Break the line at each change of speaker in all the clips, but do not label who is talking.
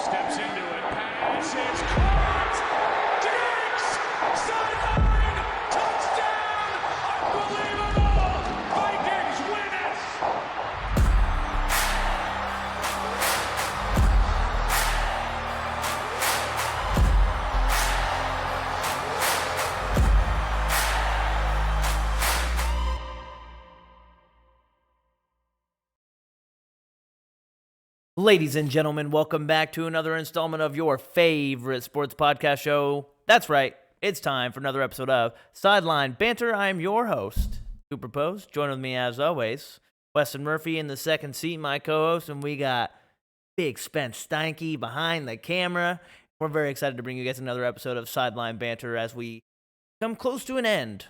Steps into it. Pass is caught. Diggs! Sideline! Touchdown! Unbelievable! Vikings win it!
Ladies and gentlemen, welcome back to another installment of your favorite sports podcast show. That's right, it's time for another episode of Sideline Banter. I'm your host, Cooper Post. Join with me as always, Weston Murphy in the second seat, my co-host, and we got Big Spence Steinke behind the camera. We're very excited to bring you guys another episode of Sideline Banter as we come close to an end.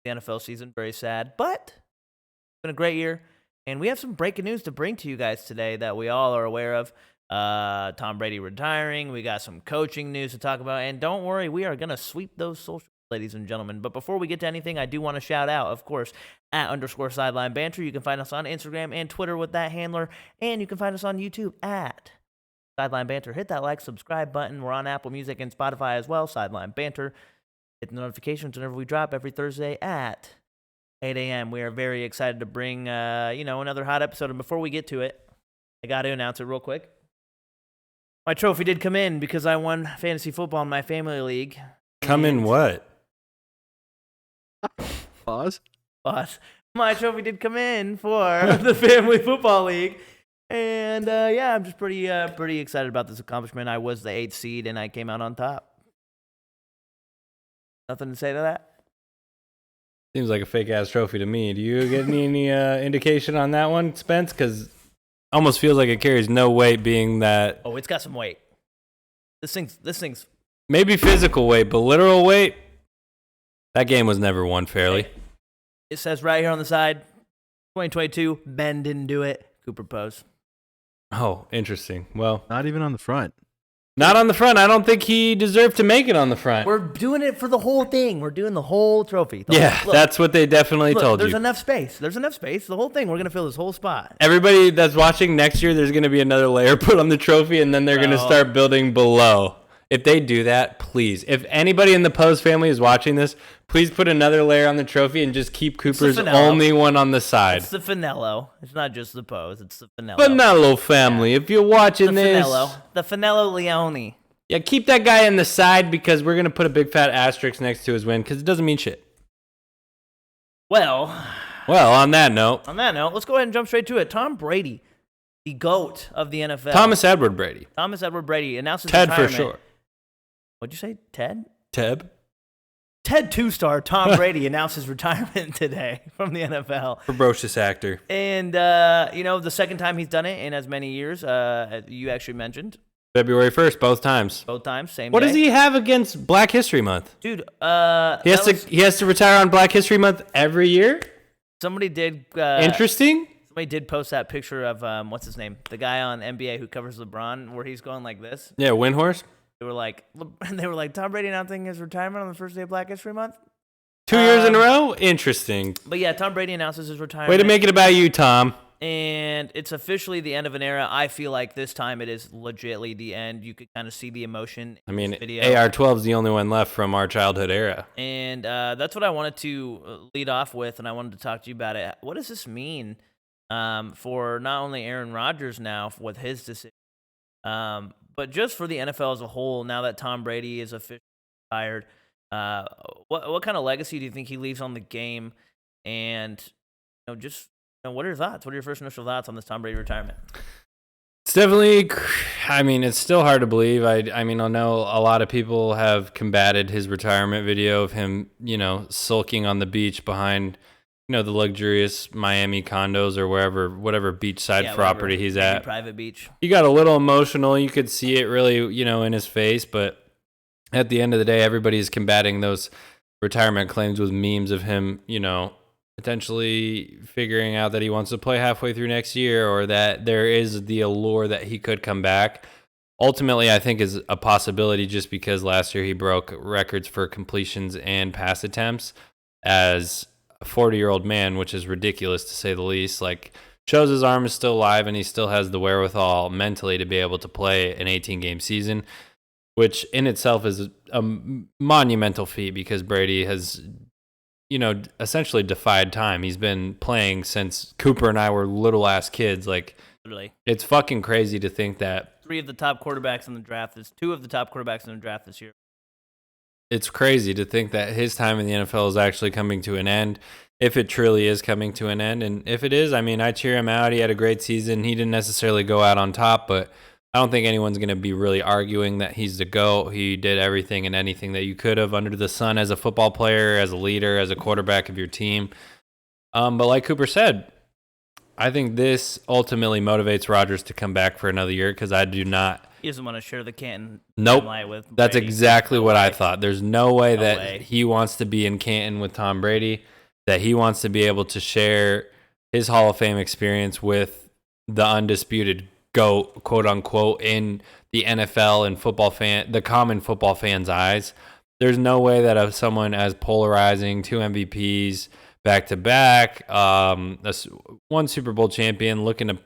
The NFL season, very sad, but it's been a great year. And we have some breaking news to bring to you guys today that we all are aware of. Tom Brady retiring. We got some coaching news to talk about. And don't worry, we are going to sweep those socials, ladies and gentlemen. But before we get to anything, I do want to shout out, of course, @_Sideline Banter. You can find us on Instagram and Twitter with that handler. And you can find us on YouTube at Sideline Banter. Hit that like, subscribe button. We're on Apple Music and Spotify as well, Sideline Banter. Hit the notifications whenever we drop every Thursday at 8 a.m. We are very excited to bring, another hot episode. And before we get to it, I got to announce it real quick. My trophy did come in because I won fantasy football in my family league.
Come in what?
Pause.
My trophy did come in for the family football league. And, I'm just pretty excited about this accomplishment. I was the 8th seed, and I came out on top. Nothing to say to that?
Seems like a fake-ass trophy to me. Do you get any indication on that one, Spence? Because almost feels like it carries no weight being that...
Oh, it's got some weight. This thing's...
Maybe physical weight, but literal weight? That game was never won fairly.
It says right here on the side, 2022, Ben didn't do it. Cooper Pose.
Oh, interesting. Well...
Not even on the front.
Not on the front. I don't think he deserved to make it on the front.
We're doing it for the whole thing. We're doing the whole trophy.
That's what they definitely told you.
There's enough space. The whole thing. We're going to fill this whole spot.
Everybody that's watching next year, there's going to be another layer put on the trophy, and then they're going to start building below. If they do that, please. If anybody in the Pose family is watching this, please put another layer on the trophy and just keep Cooper's only one on the side.
It's the Finello. It's not just the Pose. It's the Finello.
Finello family. Yeah. If you're watching this.
The Finello Leone.
Yeah, keep that guy in the side because we're going to put a big fat asterisk next to his win because it doesn't mean shit.
Well,
on that note,
let's go ahead and jump straight to it. Tom Brady, the GOAT of the NFL.
Thomas Edward Brady
announced his
Ted
retirement.
for sure.
What'd you say, Ted?
Ted
2-star Tom Brady announced his retirement today from the NFL.
Ferocious actor.
And, the second time he's done it in as many years, you actually mentioned.
February 1st, both times, same
day.
What does he have against Black History Month?
Dude,
he has to retire on Black History Month every year?
Somebody did...
Interesting.
Somebody did post that picture of, what's his name? The guy on NBA who covers LeBron, where he's going like this.
Yeah, Windhorse.
They were like, Tom Brady announcing his retirement on the first day of Black History Month?
2 years in a row? Interesting.
But yeah, Tom Brady announces his retirement.
Way to make it about you, Tom.
And it's officially the end of an era. I feel like this time it is legitimately the end. You could kind of see the emotion in this video.
AR-12 is the only one left from our childhood era.
And that's what I wanted to lead off with, and I wanted to talk to you about it. What does this mean for not only Aaron Rodgers now with his decision, but just for the NFL as a whole, now that Tom Brady is officially retired? What kind of legacy do you think he leaves on the game? And what are your thoughts? What are your first initial thoughts on this Tom Brady retirement?
It's definitely, it's still hard to believe. I know a lot of people have combated his retirement video of him, sulking on the beach behind, the luxurious Miami condos or whatever beachside property he's at.
Private beach.
He got a little emotional. You could see it really, in his face. But at the end of the day, everybody's combating those retirement claims with memes of him, potentially figuring out that he wants to play halfway through next year or that there is the allure that he could come back. Ultimately, I think is a possibility just because last year he broke records for completions and pass attempts as a 40-year-old man, which is ridiculous to say the least. Like, shows his arm is still alive and he still has the wherewithal mentally to be able to play an 18-game season, which in itself is a monumental feat because Brady has, essentially defied time. He's been playing since Cooper and I were little-ass kids. Like,
Literally.
It's fucking crazy to think that.
2 of the top quarterbacks in the draft this year.
It's crazy to think that his time in the NFL is actually coming to an end, if it truly is coming to an end. And if it is, I mean, I cheer him out. He had a great season. He didn't necessarily go out on top, but I don't think anyone's going to be really arguing that he's the GOAT. He did everything and anything that you could have under the sun as a football player, as a leader, as a quarterback of your team. But like Cooper said, I think this ultimately motivates Rodgers to come back for another year because I do not.
He doesn't want to share the Canton
Nope.
limelight with Brady.
That's exactly what I
way.
thought. There's no way that
way.
he wants to be in Canton with Tom Brady, that he wants to be able to share his Hall of Fame experience with the undisputed GOAT, quote unquote, in the NFL and the common football fan's eyes. There's no way that someone as polarizing, 2 MVPs back to back, one Super Bowl champion looking to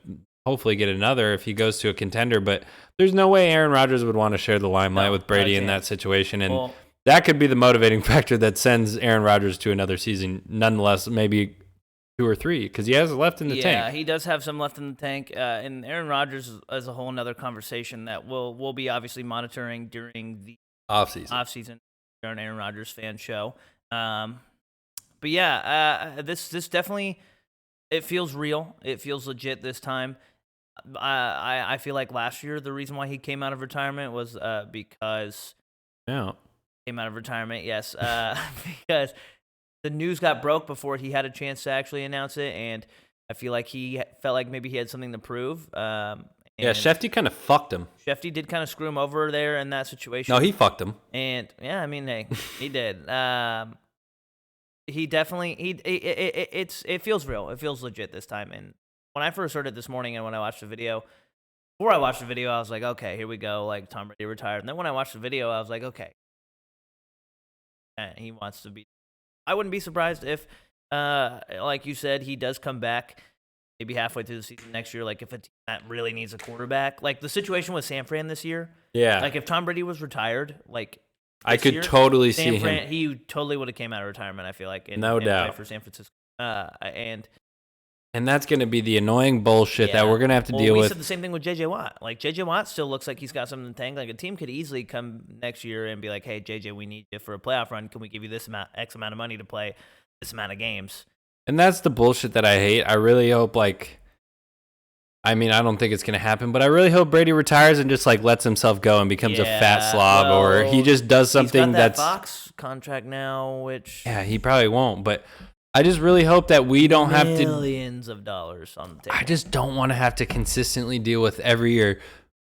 hopefully get another if he goes to a contender, but there's no way Aaron Rodgers would want to share the limelight with Brady in that situation, and that could be the motivating factor that sends Aaron Rodgers to another season, nonetheless, maybe 2 or 3, because he has left in the tank.
Yeah, he does have some left in the tank, and Aaron Rodgers is a whole nother conversation that we'll be obviously monitoring during the offseason during Aaron Rodgers fan show. But yeah, this definitely, it feels real. It feels legit this time. I feel like last year the reason why he came out of retirement was because came out of retirement, yes, because the news got broke before he had a chance to actually announce it, and I feel like he felt like maybe he had something to prove.
Yeah, Shefty kind of fucked him.
Shefty did kind of screw him over there in that situation.
No, he fucked him.
And yeah, I mean, hey, he did. He definitely it feels real. It feels legit this time. And when I first heard it this morning, and when I watched the video, before I watched the video, I was like, okay, here we go. Like Tom Brady retired. And then when I watched the video, I was like, okay, and he wants to be. I wouldn't be surprised if, like you said, he does come back maybe halfway through the season next year. Like if a team that really needs a quarterback, like the situation with San Fran this year.
Yeah.
Like if Tom Brady was retired, like.
I could totally see him.
He totally would have came out of retirement, I feel like.
No doubt.
For San Francisco.
And that's going to be the annoying bullshit that we're going to have to deal with.
We said the same thing with J.J. Watt. Like, J.J. Watt still looks like he's got something in the tank. Like, a team could easily come next year and be like, hey, J.J., we need you for a playoff run. Can we give you this X amount of money to play this amount of games?
And that's the bullshit that I hate. I really hope, I don't think it's going to happen, but I really hope Brady retires and just, lets himself go and becomes a fat slob, or he just does something that's...
He's got that Fox contract now, which...
Yeah, he probably won't, but I just really hope that we don't have to...
Millions of dollars on the table.
I just don't want to have to consistently deal with every year.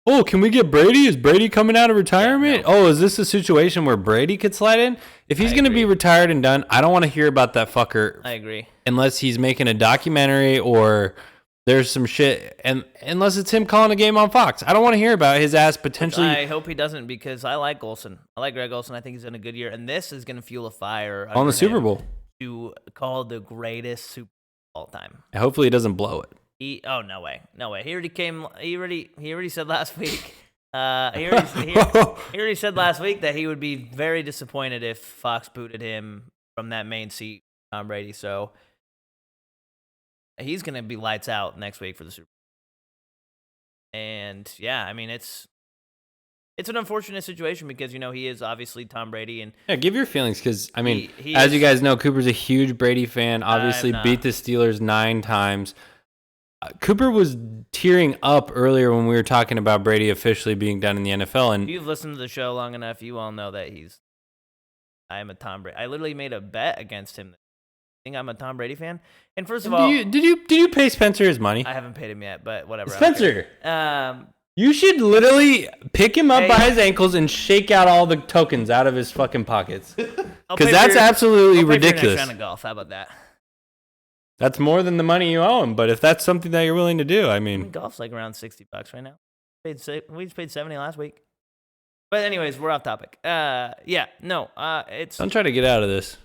Oh, can we get Brady? Is Brady coming out of retirement?
Yeah, no.
Oh, is this a situation where Brady could slide in? If he's going to be retired and done, I don't want to hear about that fucker.
I agree.
Unless he's making a documentary or... There's some shit, and unless it's him calling a game on Fox. I don't want to hear about his ass potentially.
I hope he doesn't, because I like Olsen. I like Greg Olsen. I think he's in a good year, and this is going to fuel a fire
on the Super Bowl
to call the greatest Super Bowl of all time.
And hopefully he doesn't blow it.
No way. He already said last week. He already said last week that he would be very disappointed if Fox booted him from that main seat, Tom Brady. So. He's going to be lights out next week for the Super Bowl. And, yeah, I mean, it's an unfortunate situation because, he is obviously Tom Brady. And
yeah, give your feelings because,
he
as you guys know, Cooper's a huge Brady fan, obviously beat the Steelers 9 times. Cooper was tearing up earlier when we were talking about Brady officially being done in the NFL. And
if you've listened to the show long enough, you all know that I am a Tom Brady. I literally made a bet against him. Think I'm a Tom Brady fan. And first of all,
did you pay Spencer his money?
I haven't paid him yet, but whatever.
Spencer, you should literally pick him up by his ankles and shake out all the tokens out of his fucking pockets. Because that's absolutely ridiculous.
Next round of golf. How about that?
That's more than the money you owe him. But if that's something that you're willing to do,
golf's like around $60 right now. We just paid $70 last week. But anyways, we're off topic. It's.
Don't try to get out of this.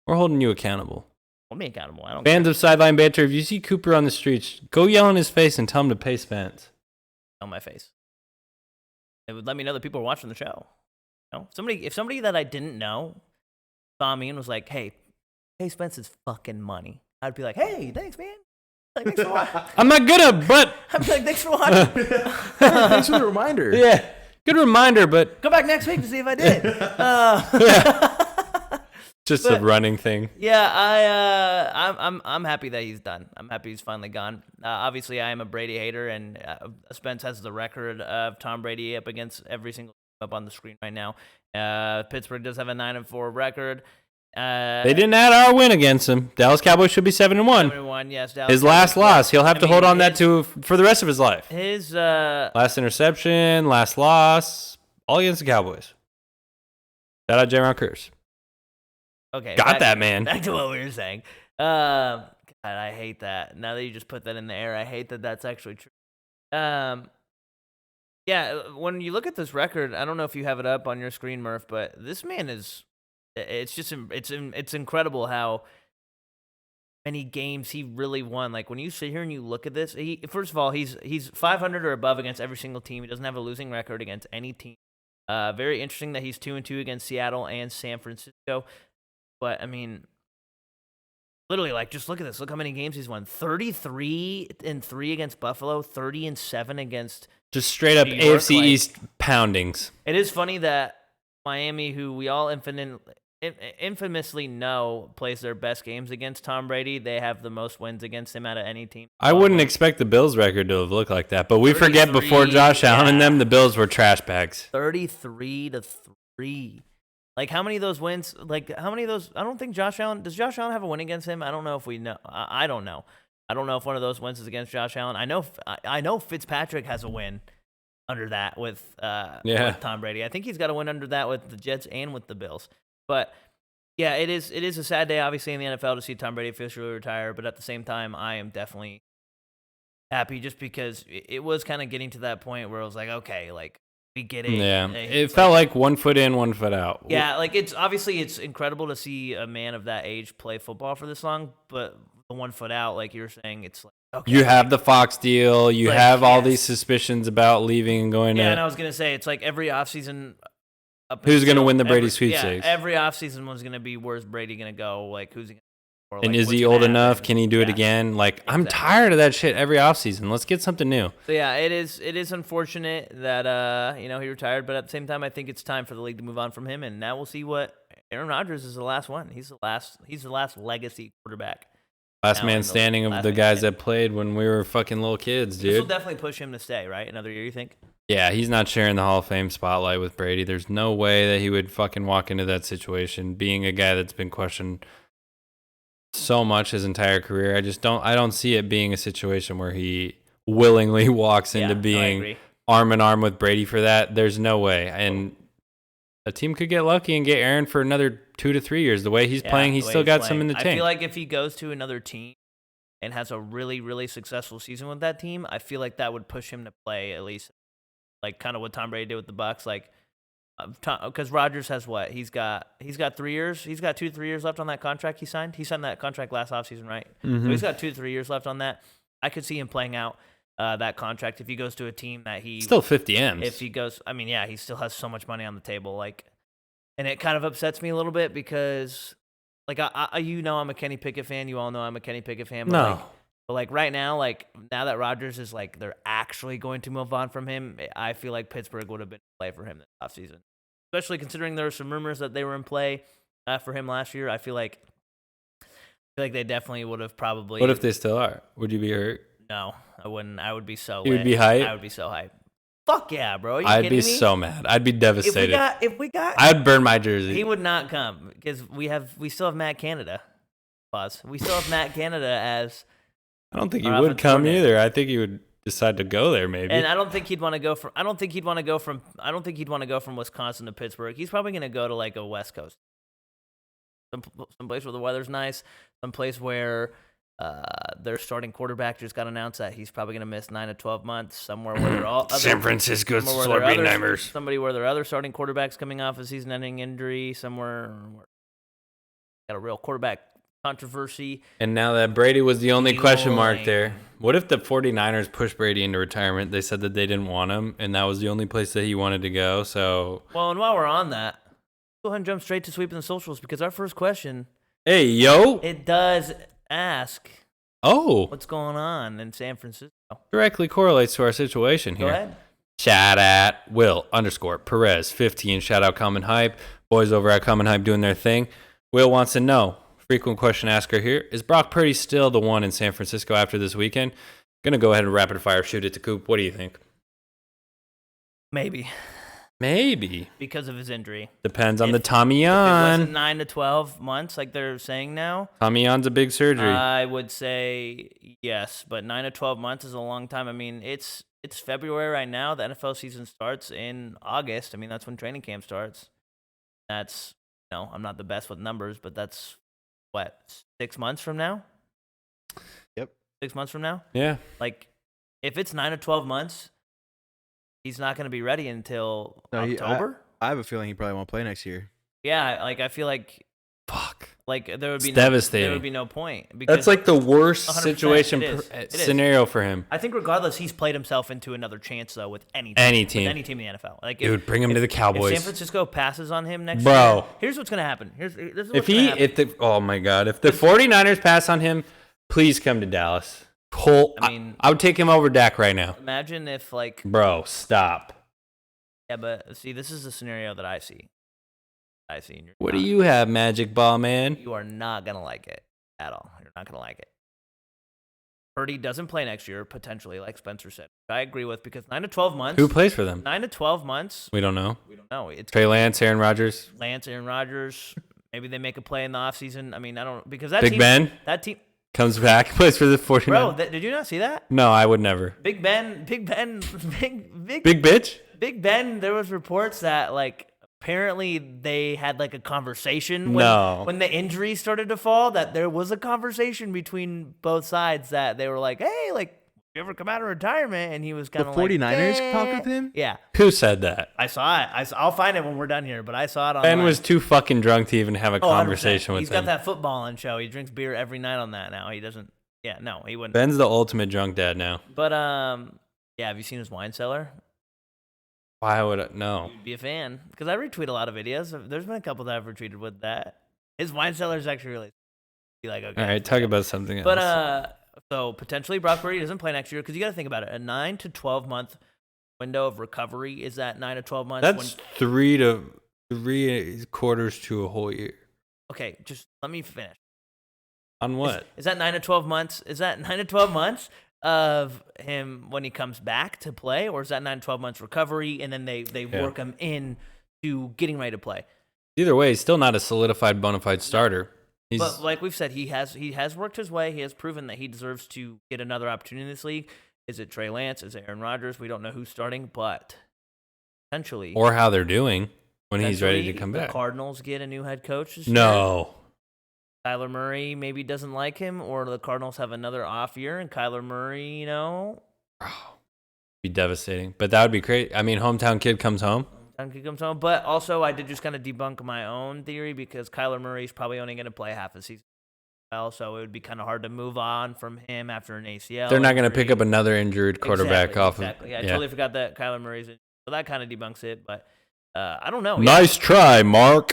We're holding you accountable.
Hold me accountable. I don't
Fans of Sideline Banter, if you see Cooper on the streets, go yell in his face and tell him to pay Spence.
on my face. It would let me know that people are watching the show. You know? If somebody that I didn't know saw me and was like, "Hey, pay Spence's fucking money," I'd be like, "Hey, thanks, man. Like, thanks for watching."
I'm not good at, but
I'd be like, "Thanks for watching."
Thanks for the reminder.
yeah, good reminder, but
Go back next week to see if I did.
just a running thing.
Yeah, I'm happy that he's done. I'm happy he's finally gone. Obviously, I am a Brady hater, and Spence has the record of Tom Brady up against every single team up on the screen right now. Pittsburgh does have a 9-4 record.
They didn't add our win against him. Dallas Cowboys should be 7-1.
7-1, yes. Dallas
His last
Cowboys.
loss, he'll have to hold on that for the rest of his life.
His
Last interception, last loss, all against the Cowboys. Shout out J-Ron Curse.
okay,
Got that, man.
Back to what we were saying. God, I hate that. Now that you just put that in the air, I hate that that's actually true. Yeah, when you look at this record, I don't know if you have it up on your screen, Murph, but this man is. It's incredible how many games he really won. Like when you sit here and you look at this, first of all, he's 500 or above against every single team. He doesn't have a losing record against any team. Very interesting that he's 2-2 against Seattle and San Francisco. But I mean, literally, like just look at this. Look how many games he's won: 33-3 against Buffalo, 30-7 against.
Just straight up
New York,
AFC
like-
East poundings.
It is funny that Miami, who we all infamously know plays their best games against Tom Brady, they have the most wins against him out of any team.
I wouldn't expect the Bills record to have looked like that, but we forget before
33,
Josh Allen and
yeah.
them, the Bills were trash bags.
33-3. Like how many of those wins? Like how many of those? I don't think Josh Allen. Does Josh Allen have a win against him? I don't know if we know. I don't know. I don't know if one of those wins is against Josh Allen. I know Fitzpatrick has a win under that with Tom Brady. I think he's got a win under that with the Jets and with the Bills. But yeah, it is a sad day, obviously, in the NFL to see Tom Brady officially retire. But at the same time, I am definitely happy just because it was kind of getting to that point where I was like, okay, like we get it.
Yeah, it felt like 1 foot in, 1 foot out.
Yeah, like it's incredible to see a man of that age play football for this long, but the 1 foot out, like you're saying, it's like, okay,
You have the Fox deal. You
like,
have all
yes.
these suspicions about leaving and going
yeah, and I
to.
was gonna say it's like every offseason.
Who's going to win the Brady sweepstakes?
Yeah, every offseason was gonna be where's Brady gonna go? Like who's he gonna? Or,
And
like,
is
what's
he
gonna
old
happen?
enough? Can he do it
Yeah.
again? Like, I'm
Exactly.
tired of that shit every offseason. Let's get something new.
So yeah, it is unfortunate that he retired, but at the same time, I think it's time for the league to move on from him, and now we'll see what Aaron Rodgers is the last one. He's the last legacy quarterback.
Last
Now
man
in the
standing of
last
the
man
guys
standing.
that played when we were fucking little kids,
This will
dude.
definitely push him to stay, right? Another year, you think?
Yeah, he's not sharing the Hall of Fame spotlight with Brady. There's no way that he would fucking walk into that situation being a guy that's been questioned so much his entire career. I don't see it being a situation where he willingly walks into
I
being
agree.
arm in arm with Brady for that. There's no way. And a team could get lucky and get Aaron for another 2 to 3 years. The way he's playing,
the
he's
way
still got
playing.
some in the
I
tank.
feel like if he goes to another team and has a really, really successful season with that team, I feel like that would push him to play at least like kind of what Tom Brady did with the Bucks. Like, because Rodgers has what? He's got 3 years. He's got 2-3 years left on that contract he signed. He signed that contract last offseason, right? So he's got 2-3 years left on that. I could see him playing out that contract if he goes to a team that he
Still 50 M's.
if he goes. I mean, yeah, he still has so much money on the table. Like, and it kind of upsets me a little bit because, like, I'm a Kenny Pickett fan. You all know I'm a Kenny Pickett fan. But
No.
like right now, like now that Rodgers is like they're actually going to move on from him, I feel like Pittsburgh would have been in play for him this offseason. Especially considering there were some rumors that they were in play for him last year. I feel like they definitely would have probably.
What if they still are? Would you be hurt?
No, I wouldn't. I would be so.
You would
lit.
be hype?
I would be so hype. Fuck yeah, bro. Are you
I'd
kidding
be
me?
so mad. I'd be devastated.
If we got,
I'd burn my jersey.
he would not come because we still have Matt Canada. Pause. We still have Matt Canada as,
I don't think he
our
would
offensive
come
coordinator.
either. I think he would decide to go there maybe.
and I don't think he'd want to go from. I don't think he'd want to go from Wisconsin to Pittsburgh. He's probably going to go to like a West Coast, some place where the weather's nice, some place where their starting quarterback just got announced that he's probably going to miss 9 to 12 months. Somewhere where they're all
San Francisco
somewhere where their other-
49ers.
somebody where their other starting quarterback's coming off a season-ending injury, somewhere where got a real quarterback controversy.
And now that Brady was the only question mark
Healing.
there, what if the 49ers pushed Brady into retirement? They said that they didn't want him, and that was the only place that he wanted to go. So,
Well, and while we're on that, go ahead and jump straight to sweeping the socials because our first question,
hey, yo.
it does ask
Oh,
what's going on in San Francisco.
directly correlates to our situation
Go
here.
ahead.
Chat at Will_Perez15. Shout out Common Hype. Boys over at Common Hype doing their thing. Will wants to know, frequent question asker here, is Brock Purdy still the one in San Francisco after this weekend? Gonna go ahead and rapid fire shoot it to Coop. What do you think?
Maybe because of his injury.
Depends on the
If
Tommy
it wasn't
John.
9 to 12 months like they're saying now,
Tommy John's a big surgery.
I would say yes, but 9 to 12 months is a long time. I mean, it's February right now. The NFL season starts in August. I mean, that's when training camp starts. That's, I'm not the best with numbers, but that's what, 6 months from now?
Yep.
6 months from now?
Yeah.
Like, if it's 9 to 12 months, he's not going to be ready until October.
I have a feeling he probably won't play next year.
Yeah, like I feel like
Fuck.
there would be
It's devastating.
There would be no point. Because
That's like the worst
100%,
situation
it is. It is.
scenario for him.
I think regardless, he's played himself into another chance though with any
Any
with
team.
any team in the NFL. Like,
Dude, bring him to the Cowboys.
If San Francisco passes on him next
Bro.
year, here's what's gonna happen. This is what's gonna happen.
Oh my God, if the 49ers pass on him, please come to Dallas. I would take him over Dak right now.
Imagine if like,
Bro, stop.
yeah, but see, this is the scenario that I see. And you're
What do
not-
you have, Magic Ball Man?
You are not gonna like it at all. You're not gonna like it. Purdy doesn't play next year, potentially, like Spencer said. I agree with because 9 to 12 months.
Who plays for them?
9 to 12 months.
We don't know.
We don't know. It's
Trey Lance, Aaron Rodgers,
Lance, Aaron Rodgers. Maybe they make a play in the offseason. I mean, I don't because that
Big
team,
Ben
that team,
comes back, plays for the 49ers.
bro. Did you not see that?
No, I would never.
Big Ben.
Big bitch?
Big Ben. There was reports that like apparently they had like a conversation when the injuries started to fall. That there was a conversation between both sides that they were like, hey, like you ever come out of retirement? And he was kind
The
of like,
49ers talk with him?
Yeah,
Who said that?
I saw it. I'll find it when we're done here, but I saw it online.
Ben was too fucking drunk to even have a
100%.
conversation with
He's
him.
got that footballing show. He drinks beer every night on that now. He doesn't. Yeah, no, he wouldn't.
Ben's the ultimate drunk dad now.
But yeah. Have you seen his wine cellar?
Why would I? No.
You'd be a fan because I retweet a lot of videos. There's been a couple that I've retweeted with that. His wine cellar is actually really. Be like, okay.
All right, talk about something else.
But so potentially Brock Purdy doesn't play next year because you got to think about it. A 9 to 12 month window of recovery is that 9 to 12 months.
That's 3 quarters to a whole year.
Okay, just let me finish.
On what?
Is that 9 to 12 months? Is that 9 to 12 months of him when he comes back to play, or is that 9 to 12 months recovery and then they work him in to getting ready to play?
Either way, he's still not a solidified bona fide starter.
But like we've said, he has worked his way. He has proven that he deserves to get another opportunity in this league. Is it Trey Lance? Is it Aaron Rodgers? We don't know who's starting, but potentially
or how they're doing when he's ready to come
the
back.
Cardinals get a new head coach this year.
No.
Kyler Murray maybe doesn't like him, or the Cardinals have another off year, and Kyler Murray,
Be devastating. But that would be great. I mean, hometown kid comes home.
he comes home. But also, I did just kind of debunk my own theory because Kyler Murray's probably only going to play half a season. So it would be kind of hard to move on from him after an ACL.
They're not going to
injury.
pick up another injured quarterback
Exactly.
of.
Yeah, I totally forgot that Kyler Murray's in. So that kind of debunks it. But I don't know.
Nice try, Mark.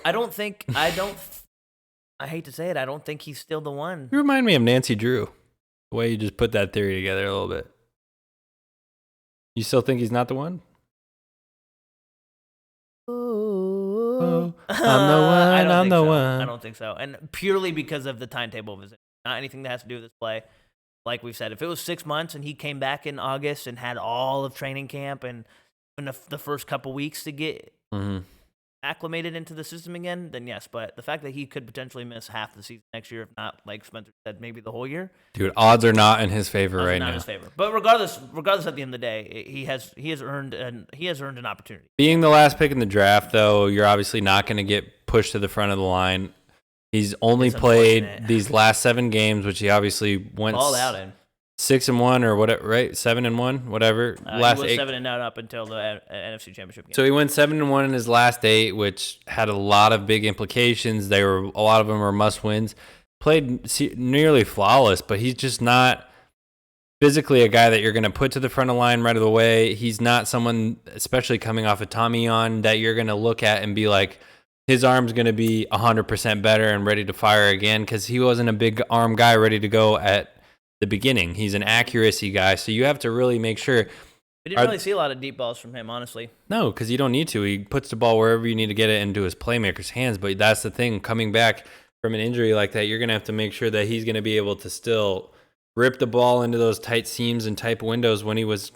I hate to say it. I don't think he's still the one.
You remind me of Nancy Drew. The way you just put that theory together a little bit. You still think he's not the one?
I'm
the one, I'm the one.
I don't think so. And purely because of the timetable of his injury. Not anything that has to do with this play. Like we've said, if it was 6 months and he came back in August and had all of training camp and the first couple weeks to get acclimated into the system again, then yes. But the fact that he could potentially miss half the season next year, if not, like Spencer said, maybe the whole year.
Dude, odds are not in his favor
Odds are
right
not in
now.
his favor. But regardless, at the end of the day, he has earned an opportunity.
Being the last pick in the draft, though, you're obviously not going to get pushed to the front of the line. He's only
It's
played
unfortunate.
these last 7 games, which he obviously went
All out in.
6-1 or whatever, right? 7-1, whatever.
He was 7-0 up until the NFC Championship game.
So he went 7-1 in his last 8, which had a lot of big implications. A lot of them were must wins. played nearly flawless, but he's just not physically a guy that you're going to put to the front of the line right away. He's not someone, especially coming off of Tommy John, that you're going to look at and be like, his arm's going to be 100% better and ready to fire again, because he wasn't a big arm guy ready to go at the beginning. He's an accuracy guy, so you have to really make sure.
We didn't really see a lot of deep balls from him, honestly.
No, because you don't need to. He puts the ball wherever you need to get it into his playmaker's hands, but that's the thing. Coming back from an injury like that, you're going to have to make sure that he's going to be able to still rip the ball into those tight seams and tight windows when he was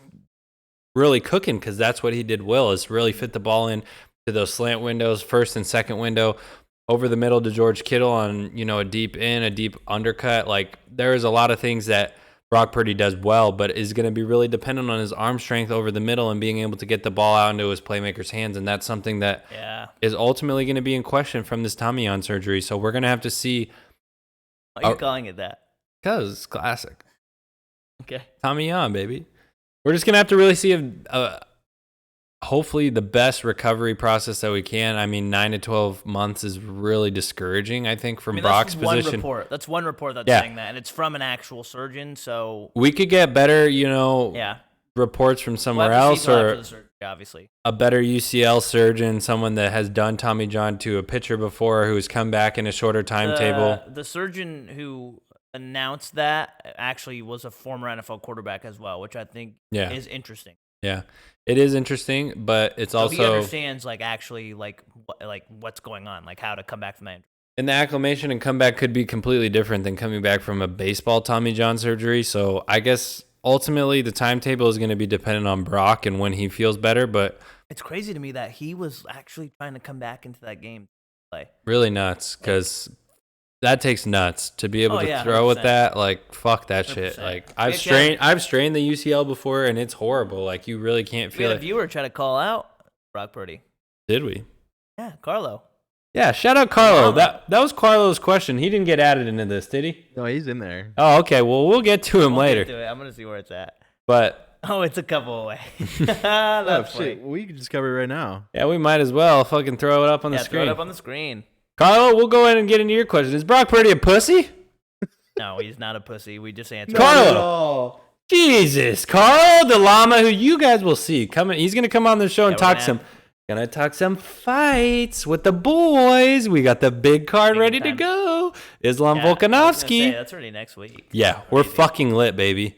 really cooking, because that's what he did well, is really fit the ball in to those slant windows, first and second window, over the middle to George Kittle on, a deep in, a deep undercut. Like, there's a lot of things that Brock Purdy does well, but is going to be really dependent on his arm strength over the middle and being able to get the ball out into his playmaker's hands, and that's something that is ultimately going to be in question from this Tommy John surgery. So we're going to have to see.
Why are you calling it that?
Because it's classic.
Okay.
Tommy John, baby. We're just going to have to really see if, hopefully the best recovery process that we can. I mean, 9 to 12 months is really discouraging, I think, from Brock's position.
That's one report that's saying that, and it's from an actual surgeon, so
we could get better, reports from somewhere else, or
obviously
a better UCL surgeon, someone that has done Tommy John to a pitcher before, who's come back in a shorter timetable.
The surgeon who announced that actually was a former NFL quarterback as well, which I think is interesting.
Yeah, it is interesting, but it's also
he understands actually what's going on, how to come back from that injury.
And the acclimation and comeback could be completely different than coming back from a baseball Tommy John surgery. So I guess ultimately the timetable is going to be dependent on Brock and when he feels better. But
it's crazy to me that he was actually trying to come back into that game to play.
Really nuts, because that takes nuts to be able to throw 100%. With that. Fuck that 100%. Shit. I've strained the UCL before, and it's horrible. You really can't feel it.
We had a viewer try to call out Brock Purdy.
Did we?
Yeah, Carlo.
Yeah, shout out Carlo. That was Carlo's question. He didn't get added into this, did he?
No, he's in there.
Oh, okay. Well, we'll get to him later.
Get to it. I'm gonna see where it's at.
But
it's a couple away. That's
shit. We can just cover it right now.
Yeah, we might as well fucking throw it up on the screen.
Throw it up on the screen.
Carlo, we'll go ahead and get into your question. Is Brock Purdy a pussy?
No, he's not a pussy. We just answered.
Carlo, Jesus, Carlo the llama, who you guys will see coming. He's gonna come on the show and talk some fights with the boys. We got the big card ready to go. Islam Volkanovski.
That's already next week.
Yeah, we're fucking lit, baby.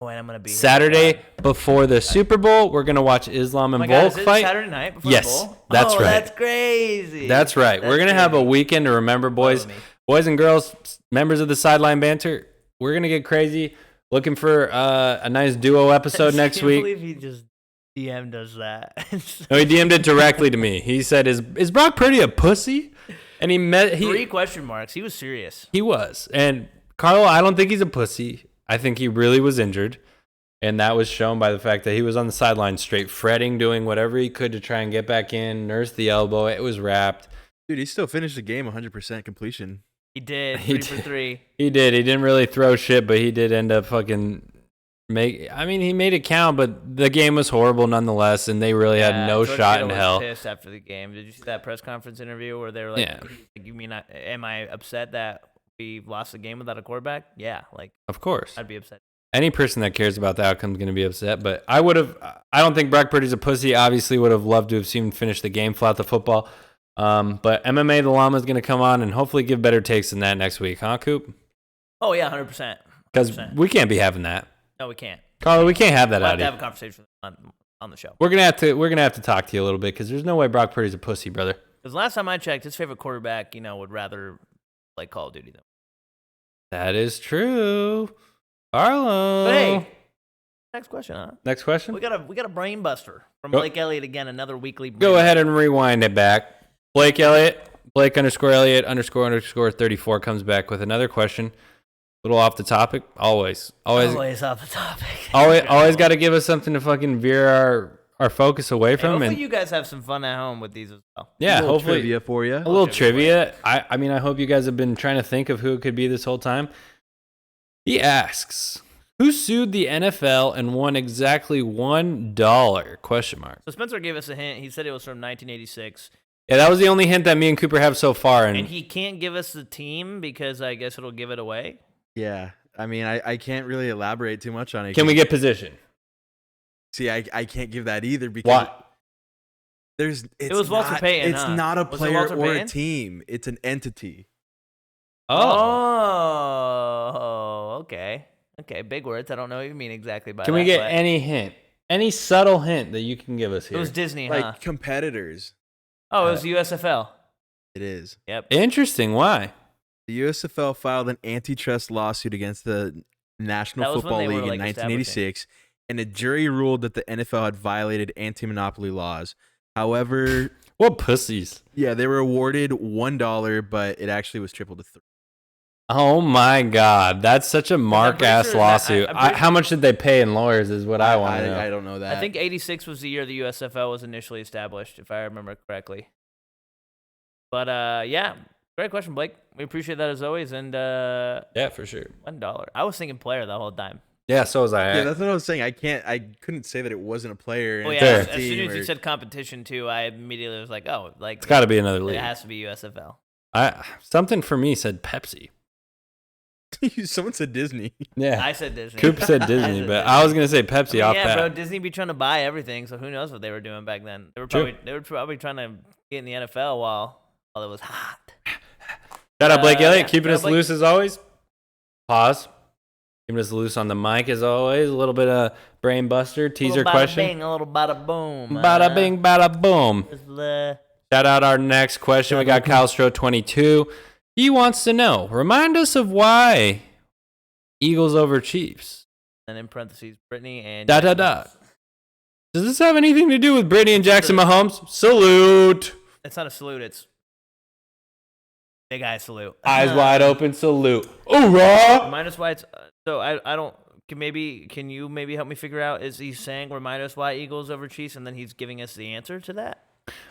Oh, and I'm gonna be
Saturday before the Super Bowl. We're gonna watch Islam and Volk fight.
Saturday night before the Bowl?
That's right.
That's crazy.
That's right. We're gonna have a weekend to remember, boys and girls, members of the Sideline Banter. We're gonna get crazy. Looking for a nice duo episode next week.
I can't believe he just DM'd us that.
No, he DM'd it directly to me. He said, "Is Brock Purdy a pussy?" And he
3 question marks. He was serious.
He was. And Carlo, I don't think he's a pussy. I think he really was injured, and that was shown by the fact that he was on the sideline straight fretting, doing whatever he could to try and get back in, nurse the elbow. It was wrapped.
Dude, he still finished the game 100% completion.
He did. 3 for 3.
He did. He didn't really throw shit, but he did end up fucking he made it count, but the game was horrible nonetheless, and they really had no shot in hell.
Pissed after the game. Did you see that press conference interview where they were like, "You mean am I upset that we lost the game without a quarterback?" Yeah,
of course,
I'd be upset.
Any person that cares about the outcome is going to be upset. But I don't think Brock Purdy's a pussy. Obviously, would have loved to have seen him finish the game, flat the football. But MMA the Llama is going to come on and hopefully give better takes than that next week, huh, Coop?
Oh yeah, 100%.
Because we can't be having that.
No, we can't.
Carlo, we can't have that
we'll
out of you.
Have a conversation on the show.
We're gonna have to talk to you a little bit because there's no way Brock Purdy's a pussy, brother.
Because last time I checked, his favorite quarterback, would rather play Call of Duty than.
That is true, Carlo.
But hey, next question, huh?
Next question.
We got a brain buster from Blake Elliott again. Another weekly.
Go ahead and rewind it back. Blake Elliott, Blake _Elliott _ 34 comes back with another question. A little off the topic, always
off the topic.
always got to give us something to fucking veer our focus away from.
Hopefully
and
you guys have some fun at home with these as well.
Yeah, hopefully
trivia for you.
A little trivia. I mean, I hope you guys have been trying to think of who it could be this whole time. He asks, who sued the NFL and won exactly $1? ?
So Spencer gave us a hint. He said it was from 1986.
Yeah, that was the only hint that me and Cooper have so far.
And he can't give us the team because I guess it'll give it away.
Yeah. I mean, I can't really elaborate too much on it.
Can we get position?
See, I can't give that either because
Why?
It was Walter Payton.
It's
huh?
not a
Was it
player
Walter
or a
Payton?
team. It's an entity.
Oh, okay. Okay, big words. I don't know what you mean exactly by that.
Can we get
but
any hint? Any subtle hint that you can give us
It
here?
was Disney,
Like
huh?
competitors.
Oh, it was USFL.
It is.
Yep.
Interesting. Why?
The USFL filed an antitrust lawsuit against the
That
National
was when
Football
they were,
League in
like,
1986, and a jury ruled that the NFL had violated anti-monopoly laws. However,
What pussies?
yeah, they were awarded $1, but it actually was tripled to $3.
Oh my God, that's such a mark ass
sure that-
lawsuit.
I'm pretty
How much did they pay in lawyers? Is what I want to know.
I don't know that.
I think 86 was the year the USFL was initially established, if I remember correctly. But yeah, great question, Blake. We appreciate that as always. And
Yeah, for sure.
$1. I was thinking player the whole time.
Yeah, so was I.
Yeah, that's what I was saying. I couldn't say that it wasn't a player.
Oh
and
yeah,
it's
as
a
soon
team
as you
or-
said competition too, I immediately was like, oh, like
It's got to be another
it
league.
has to be USFL.
Something for me said Pepsi.
someone said Disney.
Yeah.
I said Disney.
Coop said
I
Disney,
said
but
Disney.
I was gonna say Pepsi
I mean,
off
yeah,
bat.
bro. Disney be trying to buy everything, so who knows what they were doing back then? They were
True.
probably trying to get in the NFL while it was hot.
Shout out Blake Elliott,
yeah,
keeping
shout out
us
Blake.
loose as always. Pause. Keeping us loose on the mic as always. A little bit of brain buster, teaser
Little bada
question.
bing, a little bada boom.
Bada bing, bada boom. Shout out our next question. We got Kyle Stroh 22. He wants to know, remind us of why Eagles over Chiefs.
And in parentheses, Brittany and
Dot, dot, dot. Does this have anything to do with Brady and Jackson Mahomes? Salute.
It's not a salute. It's big eye salute.
Eyes wide open, salute. Hoorah!
Remind us why it's so. I don't. Can you maybe help me figure out? Is he saying remind us why Eagles over Chiefs, and then he's giving us the answer to that?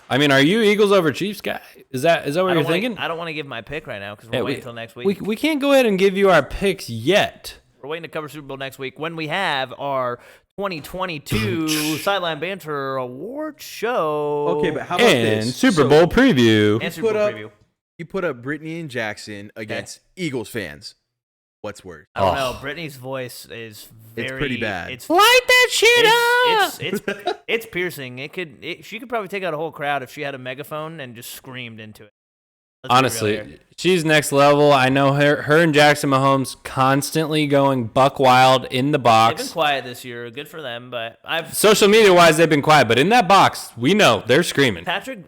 I mean, are you Eagles over Chiefs guy? Is that what you're thinking?
I don't want to give my pick right now because we're
Yeah,
waiting until next week.
We can't go ahead and give you our picks yet.
We're waiting to cover Super Bowl next week when we have our 2022 Sideline Banter Award Show.
Okay, but how about
And
this?
Super
So,
Bowl preview.
and Super
put
Bowl
up-
preview.
You put up Brittany and Jackson against Eagles fans. What's worse?
I don't
Oh.
know. Brittany's voice is very.
pretty bad.
It's
Light that shit
it's piercing. She could probably take out a whole crowd if she had a megaphone and just screamed into it. Let's be real
Honestly,
here.
she's next level. I know her and Jackson Mahomes constantly going buck wild in the
They've been
box.
quiet this year. Good for them. But
Social media wise, they've been quiet, but in that box, we know they're screaming.
Patrick,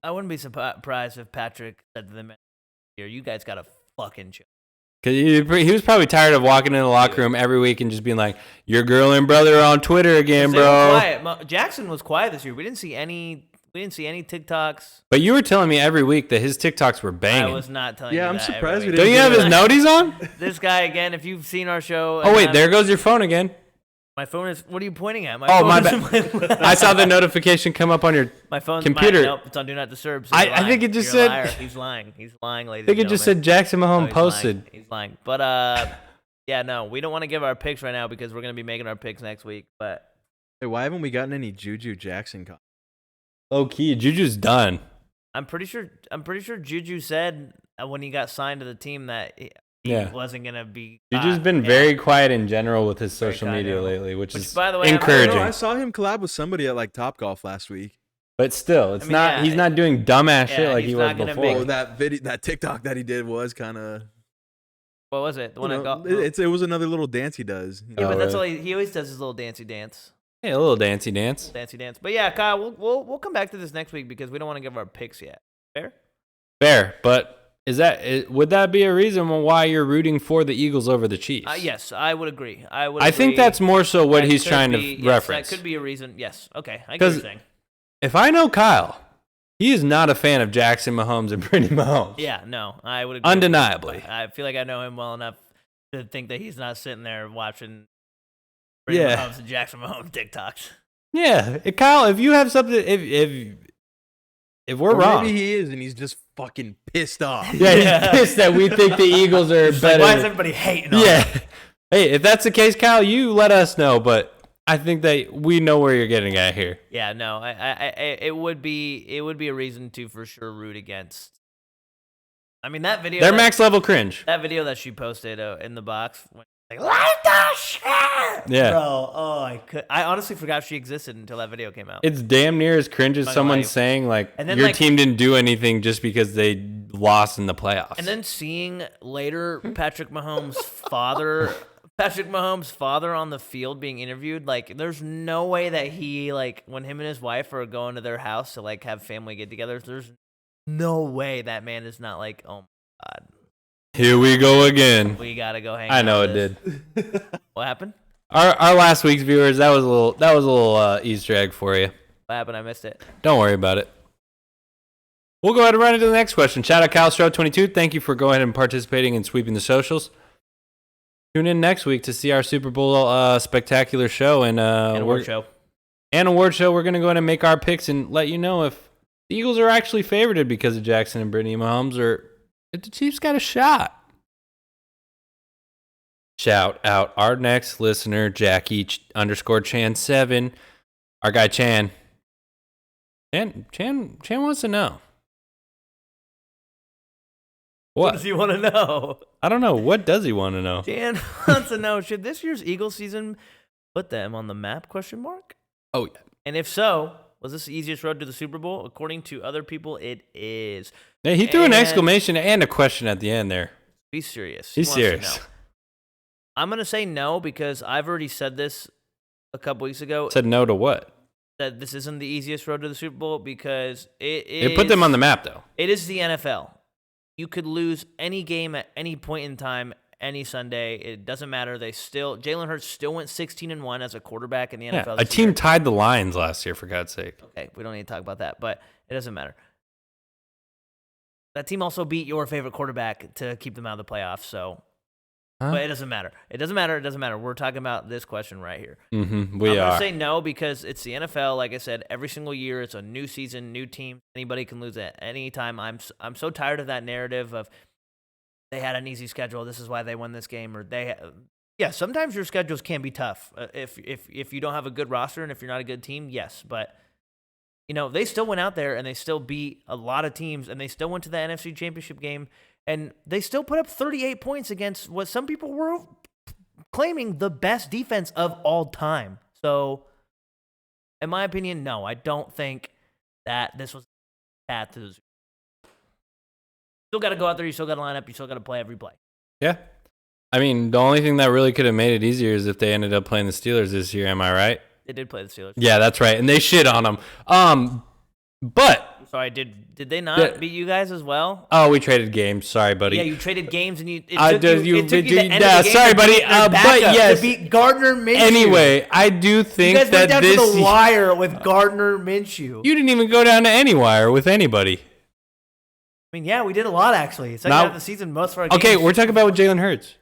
I wouldn't be surprised if Patrick said to them here, "You guys got to fucking chill."
Cause he was probably tired of walking in the locker room every week and just being like, "Your girl and brother are on Twitter again,
They were
bro."
quiet. Jackson was quiet this year. We didn't see any TikToks.
But you were telling me every week that his TikToks were
I
banging.
was not telling you
Yeah, I'm
that
surprised
every
we
week.
Don't you have his noties on?
This guy again. If you've seen our show,
Oh wait,
and
there goes your phone again.
my phone is. What are you pointing at?
Oh, my
phone
bad.
is-
I saw the notification come up on your.
My phone's
computer.
Nope, it's on Do Not Disturb. So
I
you're
think
lying.
it just
You're a
said-
liar. He's lying. He's lying, ladies.
I think it just said Jackson Mahomes posted.
He's lying. But yeah, no, we don't want to give our picks right now because we're gonna be making our picks next week. But
Hey, why haven't we gotten any Juju Jackson?
Low key, Juju's done.
I'm pretty sure Juju said when he got signed to the team that he
Yeah.
wasn't gonna be.
Juju's been
yeah.
very quiet in general with his
Very
social
quiet,
media
yeah.
lately, which
Which,
is
by the way, I'm-
encouraging.
I saw him collab with somebody at like Topgolf last week.
But still, it's
I mean,
not.
yeah,
He's not doing dumbass shit
yeah,
like
he's
he was
not gonna
before.
make-
Oh, that TikTok that he did was kind of.
What was it? The one that got.
It was another little dance he does.
Yeah,
Oh,
but that's all
really?
he always does his little dancey dance.
Hey, a little dancey dance.
Dancey dance. But yeah, Kyle, we'll come back to this next week because we don't want to give our picks yet. Fair?
Fair, but would that be a reason why you're rooting for the Eagles over the Chiefs?
Yes, I would agree.
I think that's more so what
That
he's
could
trying
be-
to
yes,
reference.
That could be a reason. Yes. Okay. I get what
'Cause-
you're saying.
If I know Kyle, he is not a fan of Jackson Mahomes and Brittany Mahomes.
Yeah, no, I would agree.
Undeniably.
I feel like I know him well enough to think that he's not sitting there watching Brady
Yeah.
Mahomes and Jackson Mahomes TikToks.
Yeah, Kyle, if you have something, if we're
Or
wrong,
maybe he is, and he's just fucking pissed off.
yeah, he's pissed that we think the Eagles are
Like,
better.
why is everybody hating on
Yeah.
him?
Hey, if that's the case, Kyle, you let us know. But I think that we know where you're getting at here.
Yeah, no, it would be a reason to for sure root against. I mean, that video.
They're max level cringe.
That video that she posted in the box, like the shit.
Yeah.
Bro, I honestly forgot she existed until that video came out.
It's damn near as cringe as someone saying like your team didn't do anything just because they lost in the playoffs.
And then seeing later Patrick Mahomes' father on the field being interviewed, like there's no way that he like when him and his wife are going to their house to like have family get-togethers, there's no way that man is not like, oh my God.
Here we go again.
We gotta go hang out.
I know it
did. What happened?
Our last week's viewers, that was a little Easter egg for you.
What happened? I missed it.
Don't worry about it. We'll go ahead and run into the next question. Shout out Calstro22. Thank you for going ahead and participating in sweeping the socials. Tune in next week to see our Super Bowl spectacular show and
award show.
And award show. We're gonna go ahead and make our picks and let you know if the Eagles are actually favored because of Jackson and Brittany Mahomes, or if the Chiefs got a shot. Shout out our next listener, Jackie_Chan7. Our guy Chan. Chan wants to know.
What does he want to know?
I don't know. What does he want to know?
Chan wants to know, should this year's Eagles season put them on the map, ?
Oh, yeah.
And if so, was this the easiest road to the Super Bowl? According to other people, it is.
Yeah, he threw an exclamation and a question at the end there.
Be serious.
He's serious.
I'm going to say no because I've already said this a couple weeks ago.
Said no to what?
That this isn't the easiest road to the Super Bowl because
it put them on the map, though.
It is the NFL. You could lose any game at any point in time, any Sunday. It doesn't matter. Jalen Hurts still went 16-1 as a quarterback in the NFL.
Yeah, a team tied the Lions last year, for God's sake.
Okay, we don't need to talk about that, but it doesn't matter. That team also beat your favorite quarterback to keep them out of the playoffs, so. But it doesn't matter. It doesn't matter. We're talking about this question right here.
Mm-hmm.
I'm going to say no because it's the NFL. Like I said, every single year it's a new season, new team. Anybody can lose at any time. I'm so tired of that narrative of they had an easy schedule. This is why they won this game. Or sometimes your schedules can be tough if you don't have a good roster and if you're not a good team. Yes, but they still went out there and they still beat a lot of teams and they still went to the NFC Championship game. And they still put up 38 points against what some people were claiming the best defense of all time. So, in my opinion, no, I don't think that this was the path to the Super Bowl. Still got to go out there. You still got to line up. You still got to play every play. Yeah.
I mean, the only thing that really could have made it easier is if they ended up playing the Steelers this year. Am I right?
They did play the Steelers.
Yeah, that's right. And they shit on them. But...
Sorry, did they not beat you guys as well?
Oh, we traded games. Sorry, buddy.
Yeah, you traded games, and it took you the end of the game
sorry, buddy. But yes,
to beat Gardner Minshew.
Anyway, I do think
you guys went down
this
to the wire with Gardner Minshew.
You didn't even go down to any wire with anybody.
I mean, yeah, we did a lot actually. Second half of the season, most of our games.
Okay, we're talking about with Jalen Hurts.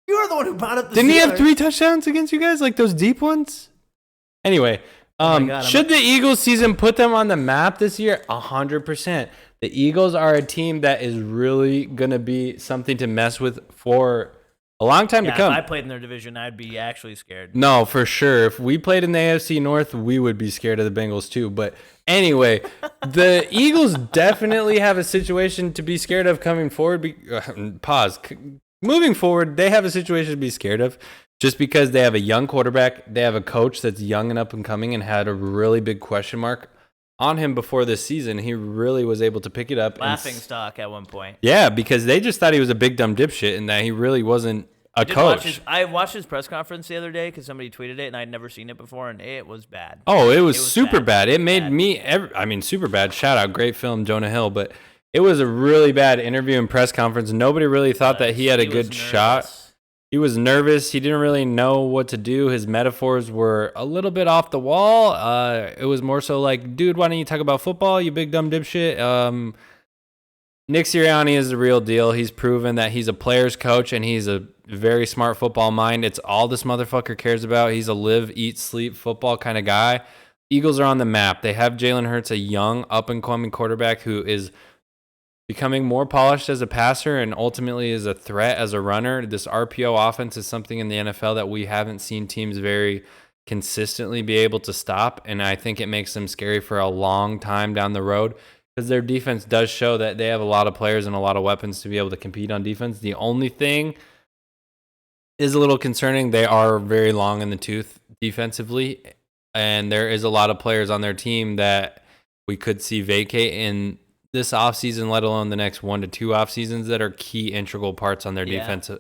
You were the one who brought up the
Didn't
Steelers.
he have 3 touchdowns against you guys, like those deep ones? Anyway. Should the Eagles season put them on the map this year? 100%. The Eagles are a team that is really going to be something to mess with for a long time to come.
If I played in their division, I'd be actually scared.
No, for sure. If we played in the AFC North, we would be scared of the Bengals too. But anyway, the Eagles definitely have a situation to be scared of coming forward. Moving forward, they have a situation to be scared of. Just because they have a young quarterback, they have a coach that's young and up and coming and had a really big question mark on him before this season. He really was able to pick it up.
Laughing stock at one point.
Yeah, because they just thought he was a big dumb dipshit and that he really wasn't a coach.
I watched his press conference the other day because somebody tweeted it and I'd never seen it before and it was bad.
Oh, it was super bad. It made me, super bad. Shout out, great film, Jonah Hill. But it was a really bad interview and press conference. Nobody really thought that he had a good shot. He was nervous. He didn't really know what to do. His metaphors were a little bit off the wall. It was more so like, dude, why don't you talk about football, you big dumb dipshit? Nick Sirianni is the real deal. He's proven that he's a player's coach and he's a very smart football mind. It's all this motherfucker cares about. He's a live, eat, sleep football kind of guy. Eagles are on the map. They have Jalen Hurts, a young, up-and-coming quarterback who is becoming more polished as a passer and ultimately is a threat as a runner. This RPO offense is something in the NFL that we haven't seen teams very consistently be able to stop, and I think it makes them scary for a long time down the road because their defense does show that they have a lot of players and a lot of weapons to be able to compete on defense. The only thing is a little concerning. They are very long in the tooth defensively, and there is a lot of players on their team that we could see vacate in this offseason, let alone the next 1 to 2 off seasons, that are key integral parts on their defense,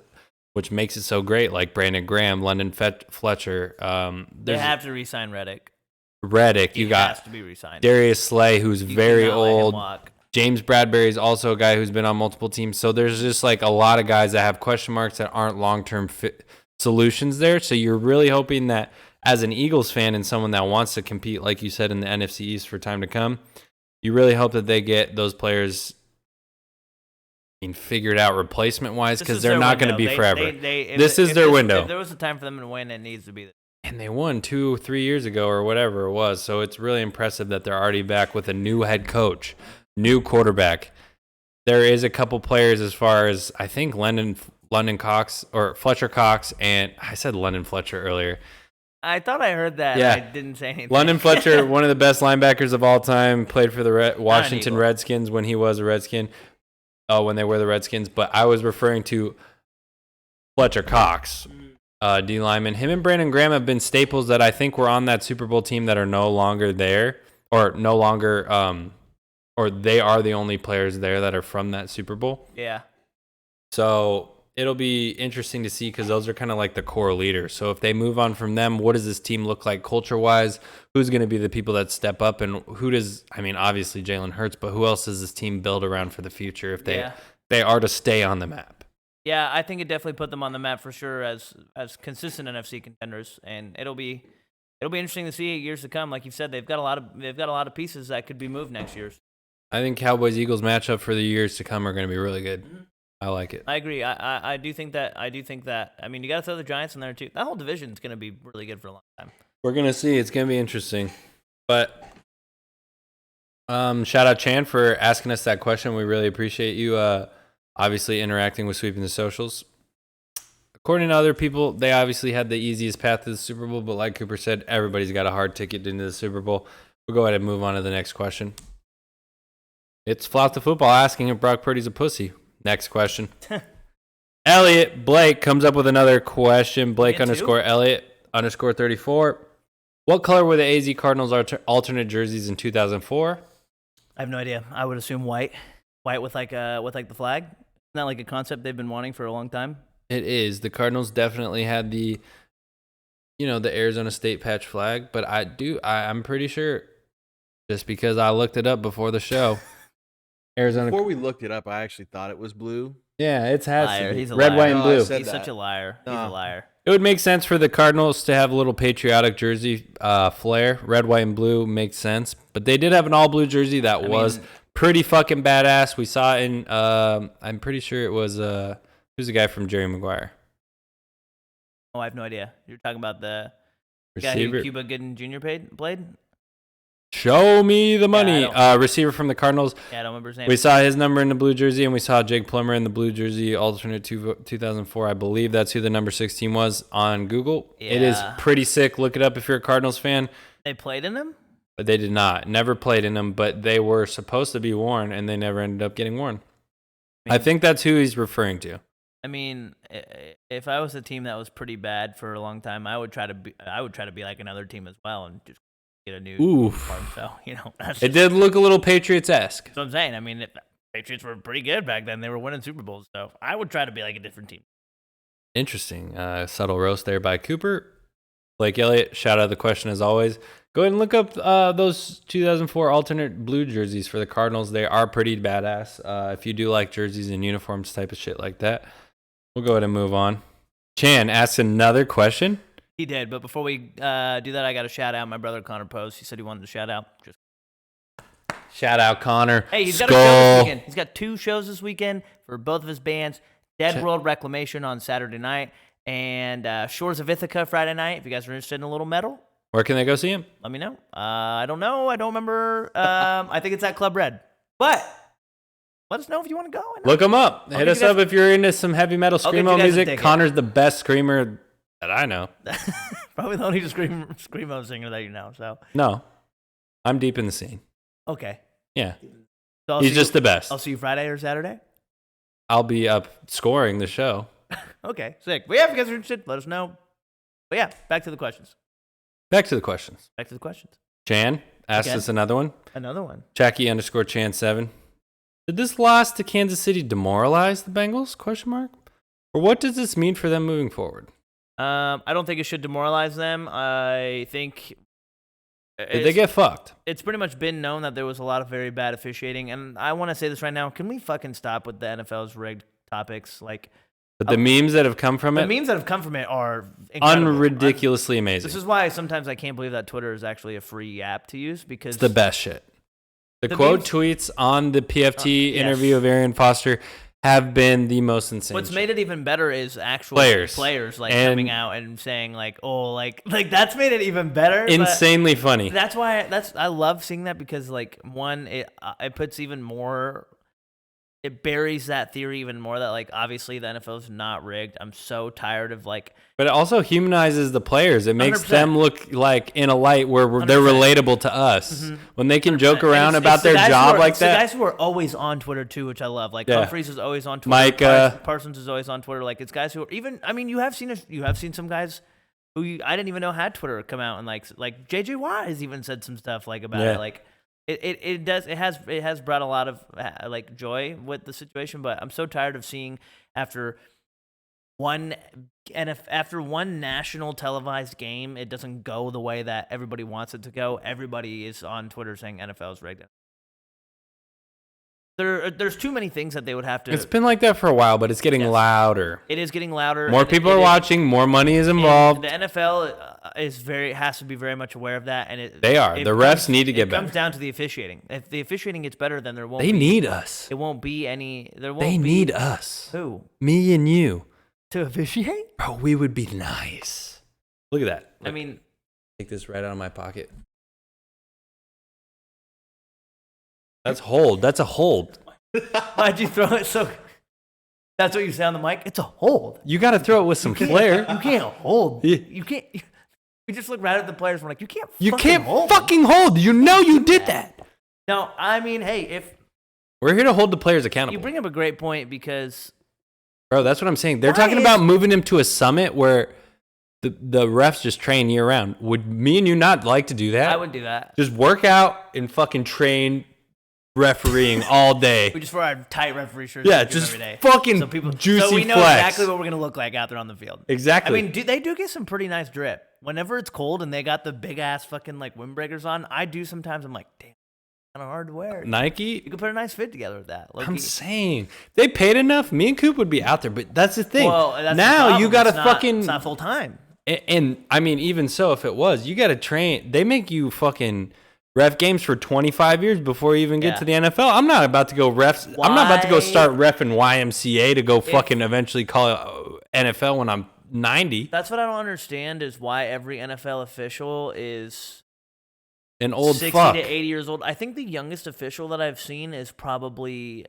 which makes it so great, like Brandon Graham, London Fletcher.
They have to re-sign Reddick.
You got
has to be re-signed.
Darius Slay, who's very
cannot let him
old.
walk.
James Bradbury is also a guy who's been on multiple teams. So there's just like a lot of guys that have question marks that aren't long-term fit solutions there. So you're really hoping that as an Eagles fan and someone that wants to compete, like you said, in the NFC East for time to come, you really hope that they get those players figured out replacement-wise, because they're not going to be forever. This is their window.
If there was a time for them to win, it needs to be.
And they won 2 or 3 years ago or whatever it was. So it's really impressive that they're already back with a new head coach, new quarterback. There is a couple players as far as, I think, London Cox or Fletcher Cox, and I said London Fletcher earlier.
I thought I heard that.
Yeah.
I didn't say anything.
London Fletcher, one of the best linebackers of all time, played for the Washington Redskins when he was a Redskin, when they were the Redskins. But I was referring to Fletcher Cox, D lineman. Him and Brandon Graham have been staples that I think were on that Super Bowl team that are no longer there, or no longer, or they are the only players there that are from that Super Bowl.
Yeah.
So it'll be interesting to see, because those are kind of like the core leaders. So if they move on from them, what does this team look like culture-wise? Who's going to be the people that step up? And who does, I mean, obviously Jalen Hurts, but who else does this team build around for the future if they are to stay on the map?
Yeah, I think it definitely put them on the map for sure as consistent NFC contenders, and it'll be interesting to see years to come. Like you said, they've got a lot of pieces that could be moved next year.
I think Cowboys-Eagles matchup for the years to come are going to be really good. Mm-hmm. I like it.
I agree. I do think that. I mean, you got to throw the Giants in there too. That whole division is going to be really good for a long time.
We're going to see. It's going to be interesting. But shout out Chan for asking us that question. We really appreciate you obviously interacting with Sweeping the Socials. According to other people, they obviously had the easiest path to the Super Bowl, but like Cooper said, everybody's got a hard ticket into the Super Bowl. We'll go ahead and move on to the next question. It's Flop the Football asking if Brock Purdy's a pussy. Next question. Elliot Blake comes up with another question. Blake _ Elliot _ 34. What color were the AZ Cardinals alternate jerseys in 2004?
I have no idea. I would assume white. White with like the flag. Isn't that like a concept they've been wanting for a long time?
It is. The Cardinals definitely had the Arizona State patch flag, but I'm pretty sure, just because I looked it up before the show. Arizona.
Before we looked it up, I actually thought it was blue.
Yeah, it's has
liar.
to be.
He's a
red,
liar.
white, and blue.
He's such a liar. He's a liar.
It would make sense for the Cardinals to have a little patriotic jersey flair. Red, white, and blue makes sense. But they did have an all-blue jersey that was pretty fucking badass. We saw it in, I'm pretty sure it was, who's the guy from Jerry Maguire?
Oh, I have no idea. You're talking about the guy
Receiver.
who Cuba Gooding Jr. played?
Show me the money.
Yeah,
receiver from the Cardinals.
Yeah, I don't remember his name.
We saw his number in the blue jersey, and we saw Jake Plummer in the blue jersey, alternate 2004. I believe that's who the number 16 was on Google.
Yeah.
It is pretty sick. Look it up if you're a Cardinals fan.
They played in them?
But they did not. Never played in them, but they were supposed to be worn, and they never ended up getting worn. I think that's who he's referring to.
I mean, if I was a team that was pretty bad for a long time, I would try to be like another team as well and just get a new uniform. So,
it did look a little Patriots-esque.
That's what I'm saying. I mean, the Patriots were pretty good back then. They were winning Super Bowls. So I would try to be like a different team.
Interesting. Subtle roast there by Cooper. Blake Elliott, shout out the question as always. Go ahead and look up those 2004 alternate blue jerseys for the Cardinals. They are pretty badass. If you do like jerseys and uniforms type of shit like that, we'll go ahead and move on. Chan asks another question.
He did, but before we do that, I got to shout out my brother Connor Post. He said he wanted to shout out.
Shout out Connor.
Hey, he's got a show this weekend. He's got 2 shows this weekend for both of his bands. Dead World Reclamation on Saturday night and Shores of Ithaca Friday night. If you guys are interested in a little metal,
where can they go see him?
let me know. I don't know. I don't remember. I think it's at Club Red. But let us know if you want to go.
Look him up. Hit us up if you're into some heavy metal screamo music. Connor's the best screamer That I know.
Probably the only screamo singer that you know. So
No, I'm deep in the scene.
okay.
Yeah,
So I'll
he's
see
just the best.
I'll see you Friday or Saturday.
I'll be up scoring the show.
Okay, sick. But yeah, if you guys are interested, let us know. But yeah, back to the questions.
Back to the questions.
Back to the questions.
Chan asked
Again?
us another one.
Another one.
Jackie_Chan7. Did this loss to Kansas City demoralize the Bengals? Question mark. Or what does this mean for them moving forward?
I don't think it should demoralize them. I think
Did they get fucked?
it's pretty much been known that there was a lot of very bad officiating, and I want to say this right now. Can we fucking stop with the NFL's rigged topics? Like,
But the memes that have come from
the
it,
memes that have come from it are incredible.
unridiculously amazing.
This is why sometimes I can't believe that Twitter is actually a free app to use, because
It's the best shit. The
The
quote
memes-
tweets on the PFT
yes.
interview of Arian Foster have been the most insane.
what's
shit.
made it even better is actual
Players.
like
And-
coming out and saying like, oh, like that's made it even better. but
insanely funny.
That's why I love seeing that, because like one, it puts even more. It buries that theory even more that like obviously the NFL is not rigged. I'm so tired of like.
But it also humanizes the players. It makes
100%.
them look like in a light where they're
100%.
relatable to us. When they can
100%.
joke around
And
about
the
their
guys
job
who are,
like
it's the
that.
guys who are always on Twitter too, which I love. Like
Yeah.
Humphreys is always on Twitter.
Micah.
Parsons is always on Twitter. Like it's guys who are even. I mean, you have seen some guys who I didn't even know had Twitter come out and like JJ Watt has even said some stuff like about
Yeah.
it. Like it has brought a lot of like joy with the situation. But I'm so tired of seeing after one national televised game, it doesn't go the way that everybody wants it to go. Everybody is on Twitter saying NFL's rigged. There's too many things that they would have to.
It's been like that for a while, but it's getting
Yes.
louder.
It is getting louder.
More
and
people
it
are
is-
watching. More money is
and
involved.
The NFL has to be very much aware of that, and
They are. The refs need to get
It comes
better.
down to the officiating. If the officiating gets better, then there won't.
They
be,
need us.
It won't be any. There won't.
They
be,
need us.
who
Me and you.
to officiate?
Bro, we would be nice. Look at that.
I mean,
Take this right out of my pocket. That's hold. That's a hold.
why'd you throw it so? That's what you say on the mic. It's a hold.
You got to throw it with some flair.
You can't hold.
Yeah.
You can't. We just look right at the players. We're like, you can't.
You
fucking
can't
hold.
fucking hold. You know you did that.
No, I mean, hey, if
We're here to hold the players accountable.
you bring up a great point, because
Bro, that's what I'm saying. They're
Why
talking
is-
about moving him to a summit where the refs just train year round. Would me and you not like to do that?
I would do that.
Just work out and fucking train refereeing all day.
We just wear our tight referee shirts.
Yeah,
and do them
just
every day.
fucking
so people,
juicy
so we know
flex.
exactly what we're gonna look like out there on the field.
Exactly.
I mean, they do get some pretty nice drip. Whenever it's cold and they got the big ass fucking like windbreakers on, I do sometimes. I'm like, damn, kind of hard to wear. You
Nike.
could put a nice fit together with that.
I'm saying if they paid enough, me and Coop would be out there. But that's the thing.
Well, that's the
now
problem.
you got to
It's not-
fucking
It's not full time.
and I mean, even so, if it was, you got to train. They make you fucking ref games for 25 years before you even get
Yeah.
to the NFL. I'm not about to go refs. I'm not about to go
Why-
start refing YMCA to go fucking eventually call it NFL when I'm 90.
That's what I don't understand is why every NFL official is
An old
60
fuck.
to 80 years old. I think the youngest official that I've seen is probably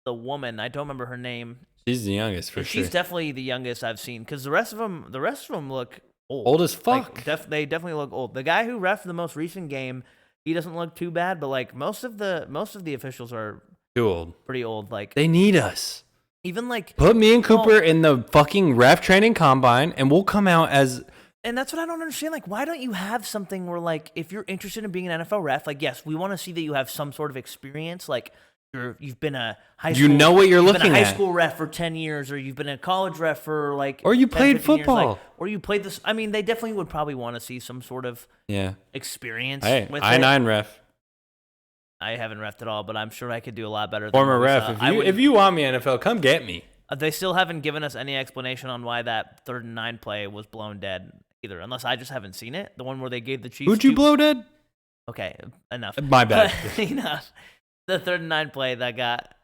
the woman. I don't remember her name.
She's the youngest for
And
sure.
she's definitely the youngest I've seen, because the rest of them look old.
Old as
Like,
fuck.
they definitely look old. The guy who refed the most recent game, he doesn't look too bad, but like most of the officials are
Too old.
pretty old. Like
They need us.
even like,
Put me and Cooper
Well-
in the fucking ref training combine, and we'll come out as.
and that's what I don't understand. Like, why don't you have something where like, if you're interested in being an NFL ref, like yes, we want to see that you have some sort of experience, like. You've been a high
You
school,
know what you're
you've
looking
been a high
at.
school ref for 10 years, or you've been a college ref for like,
Or you
10,
played
15 years, like,
football.
or you played this. I mean, they definitely would probably want to see some sort of
Yeah.
experience
Hey,
with it.
I-9 ref.
I haven't refed at all, but I'm sure I could do a lot better.
Former
than what we
ref.
saw.
If
I
you,
would-
if you want me NFL, come get me.
They still haven't given us any explanation on why that 3rd and 9 play was blown dead either, unless I just haven't seen it. The one where they gave the Chiefs.
Who'd you
two-
blow dead?
Okay, enough.
My bad.
But, enough. The 3rd and 9 play that got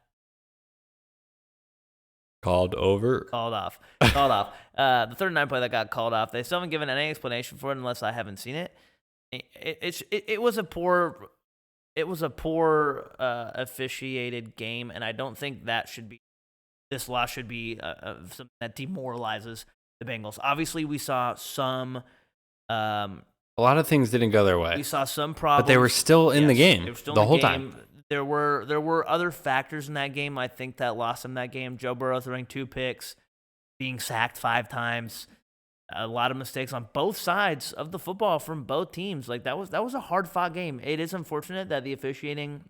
Called over.
called off. The 3rd and 9 play that got called off. They still haven't given any explanation for it unless I haven't seen it. It was a poor. It was a poor officiated game, and I don't think that should be. This loss should be something that demoralizes the Bengals. Obviously, we saw some.
A lot of things didn't go their way.
We saw some problems,
but they were still in the game
they were still
the
in
whole
game.
time.
There were other factors in that game, I think, that lost them that game. Joe Burrow throwing 2 picks, being sacked 5 times, a lot of mistakes on both sides of the football from both teams. Like that was a hard-fought game. It is unfortunate that the officiating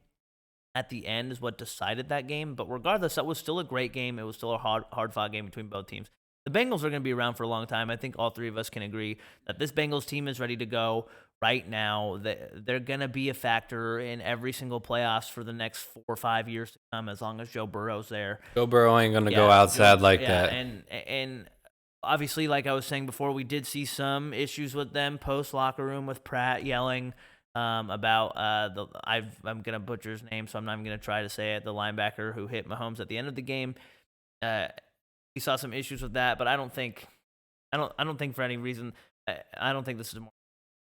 at the end is what decided that game, but regardless, that was still a great game. It was still a hard-fought game between both teams. The Bengals are going to be around for a long time. I think all three of us can agree that this Bengals team is ready to go right now. They're going to be a factor in every single playoffs for the next 4 or 5 years to come, as long as Joe Burrow's there.
Joe Burrow ain't going to go outside like that.
And obviously, like I was saying before, we did see some issues with them post locker room with Pratt yelling about I'm going to butcher his name, so I'm not even going to try to say it, the linebacker who hit Mahomes at the end of the game. We saw some issues with that, but I don't think for any reason, I don't think this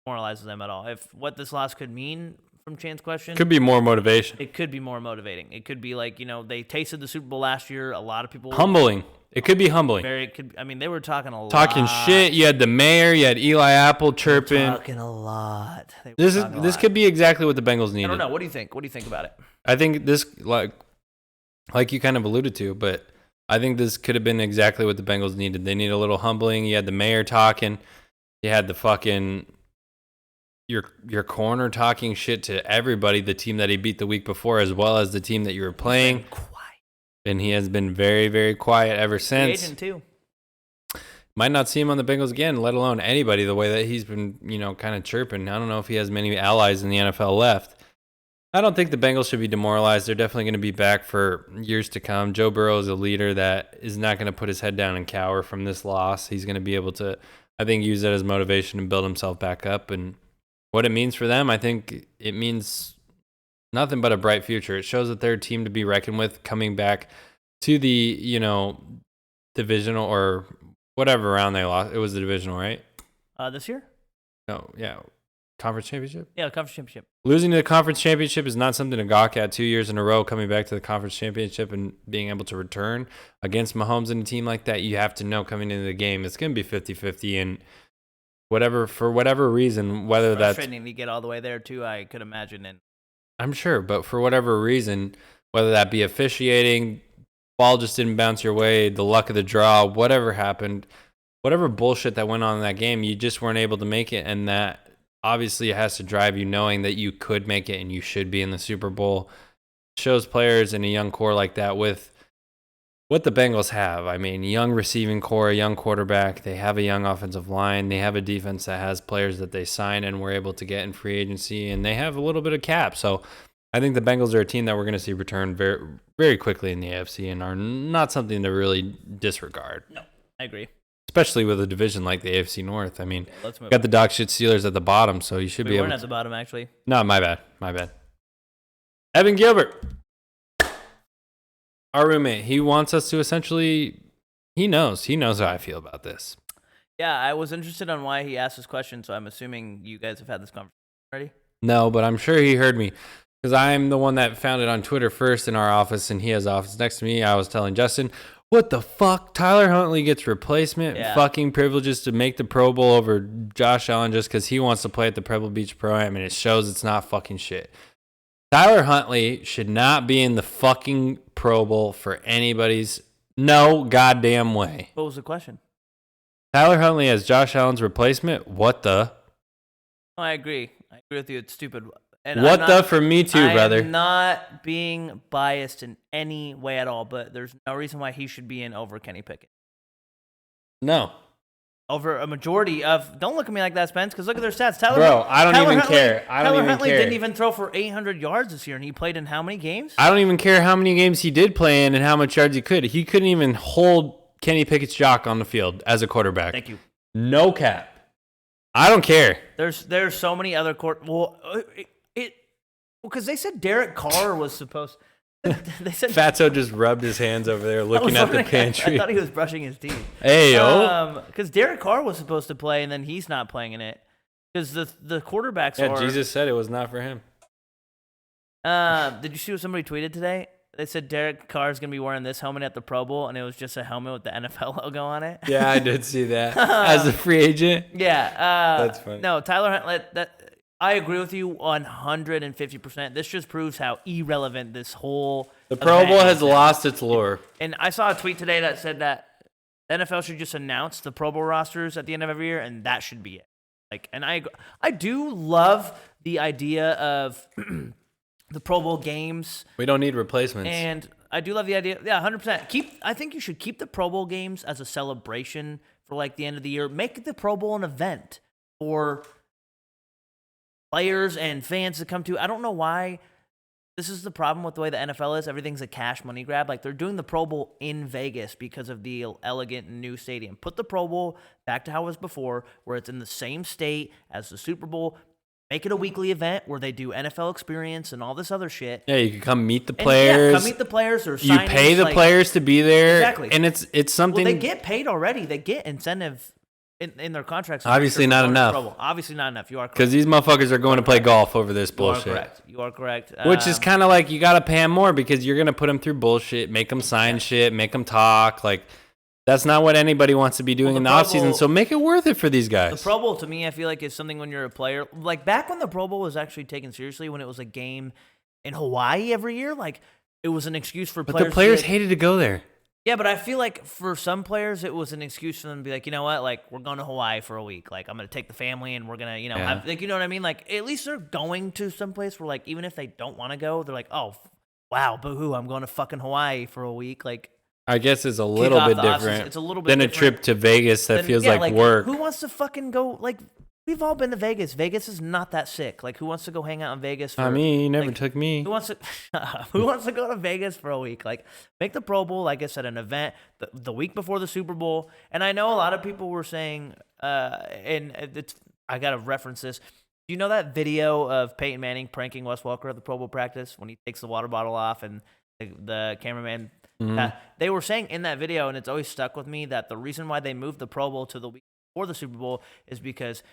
demoralizes them at all. If what this loss could mean from Chan's question,
could be more motivation.
It could be more motivating. It could be like, they tasted the Super Bowl last year. A lot of people
humbling. It could be humbling.
They were talking a lot.
Talking shit. You had the mayor. You had Eli Apple chirping.
Talking a lot.
This could be exactly what the Bengals needed.
I don't know. What do you think? What do you think about it?
I think this, like you kind of alluded to, but I think this could have been exactly what the Bengals needed. They need a little humbling. You had the mayor talking. You had the fucking your corner talking shit to everybody, the team that he beat the week before, as well as the team that you were playing. And he has been very, very quiet ever since.
Agent too.
Might not see him on the Bengals again, let alone anybody, the way that he's been, kind of chirping. I don't know if he has many allies in the NFL left. I don't think the Bengals should be demoralized. They're definitely going to be back for years to come. Joe Burrow is a leader that is not going to put his head down and cower from this loss. He's going to be able to, I think, use that as motivation and build himself back up. And what it means for them, I think it means nothing but a bright future. It shows that they're a team to be reckoned with coming back to the, divisional or whatever round they lost. It was the divisional, right?
This year?
No, yeah. Conference championship?
Yeah, conference championship.
Losing to the conference championship is not something to gawk at. 2 years in a row, coming back to the conference championship and being able to return against Mahomes and a team like that, you have to know coming into the game, it's going to be 50-50. And for whatever reason, whether that's
frustrating to get all the way there too, I could imagine. And
I'm sure, but for whatever reason, whether that be officiating, ball just didn't bounce your way, the luck of the draw, whatever happened, whatever bullshit that went on in that game, you just weren't able to make it. And that obviously it has to drive you knowing that you could make it and you should be in the Super Bowl. It shows players in a young core like that with what the Bengals have. I mean, young receiving core, a young quarterback. They have a young offensive line. They have a defense that has players that they sign and were able to get in free agency, and they have a little bit of cap. So I think the Bengals are a team that we're going to see return very, very quickly in the AFC and are not something to really disregard.
No, I agree.
Especially with a division like the AFC North. I mean,
Let's move
got
on.
the dog shit Steelers at the bottom, so you should be able
weren't
to.
at the bottom, actually.
No, my bad. Evan Gilbert, our roommate, he wants us to essentially, he knows how I feel about this.
Yeah, I was interested on why he asked this question, so I'm assuming you guys have had this conversation already.
No, but I'm sure he heard me because I'm the one that found it on Twitter first in our office, and he has office next to me. I was telling Justin, what the fuck? Tyler Huntley gets replacement fucking privileges to make the Pro Bowl over Josh Allen just because he wants to play at the Pebble Beach Pro-Am, and it shows it's not fucking shit. Tyler Huntley should not be in the fucking Pro Bowl for anybody's no goddamn way.
What was the question?
Tyler Huntley as Josh Allen's replacement? What the?
No, I agree. I agree with you. It's stupid. And
what the for me too, brother?
I'm not being biased in any way at all, but there's no reason why he should be in over Kenny Pickett.
No.
Over a majority of... Don't look at me like that, Spence, because look at their stats.
I don't even care.
Tyler Huntley didn't even throw for 800 yards this year, and he played in how many games?
I don't even care how many games he did play in and how much yards he could. He couldn't even hold Kenny Pickett's jock on the field as a quarterback.
Thank you.
No cap. I don't care.
There's so many other because they said Derek Carr was supposed. They said
Fatso just rubbed his hands over there looking at the pantry.
I thought he was brushing his teeth.
Hey yo.
Because Derek Carr was supposed to play and then he's not playing in it because the quarterbacks are.
Jesus said it was not for him.
Did you see what somebody tweeted today? they said Derek Carr's gonna be wearing this helmet at the Pro Bowl, and it was just a helmet with the NFL logo on it.
Yeah, I did see that as a free agent.
Yeah,
That's funny.
No, Tyler Huntley. I agree with you 150%. This just proves how irrelevant this whole
The Pro
event
Bowl
is.
has lost its lure.
And I saw a tweet today that said that the NFL should just announce the Pro Bowl rosters at the end of every year, and that should be it. Like, and I do love the idea of the Pro Bowl games.
We don't need replacements.
And I do love the idea. Yeah, 100%. I think you should keep the Pro Bowl games as a celebration for like the end of the year. Make the Pro Bowl an event for players and fans to come to. I don't know why. This is the problem with the way the NFL is. Everything's a cash money grab. Like, they're doing the Pro Bowl in Vegas because of the elegant new stadium. Put the Pro Bowl back to how it was before, where it's in the same state as the Super Bowl. Make it a weekly event where they do NFL experience and all this other shit.
Yeah, you can come meet the
And,
players.
yeah, come meet the players. Or
You pay the players to be there.
Exactly.
And it's something.
Well, they get paid already. They get incentive in their contracts.
Obviously not enough.
Obviously not enough. You are correct.
Because these motherfuckers are going to play golf over this
You are
bullshit.
correct. You are correct.
Which is kind of like you got to pay them more because you're going to put them through bullshit, make them sign shit, make them talk. Like, that's not what anybody wants to be doing in the offseason. So make it worth it for these guys.
The Pro Bowl, to me, I feel like is something when you're a player. Like, back when the Pro Bowl was actually taken seriously, when it was a game in Hawaii every year, like, it was an excuse for
But
players.
the players
to
hated to go there.
Yeah, but I feel like for some players, it was an excuse for them to be like, you know what, like, we're going to Hawaii for a week. Like, I'm going to take the family and we're going to, you know, have, like, you know what I mean? Like, at least they're going to some place where, like, even if they don't want to go, they're like, oh, wow, boo-hoo, I'm going to fucking Hawaii for a week. Like,
I guess it's a little bit different
It's a little bit
than a
different
trip to Vegas that feels like work.
Who wants to fucking go? Like, we've all been to Vegas. Vegas is not that sick. Like, who wants to go hang out in Vegas?
I mean, you never
like,
took me.
Who wants to? Who wants to go to Vegas for a week? Like, make the Pro Bowl, like I said, an event the week before the Super Bowl. And I know a lot of people were saying, and it's, I gotta reference this. Do you know that video of Peyton Manning pranking Wes Welker at the Pro Bowl practice when he takes the water bottle off and the cameraman? They were saying in that video, and it's always stuck with me, that the reason why they moved the Pro Bowl to the week before the Super Bowl is because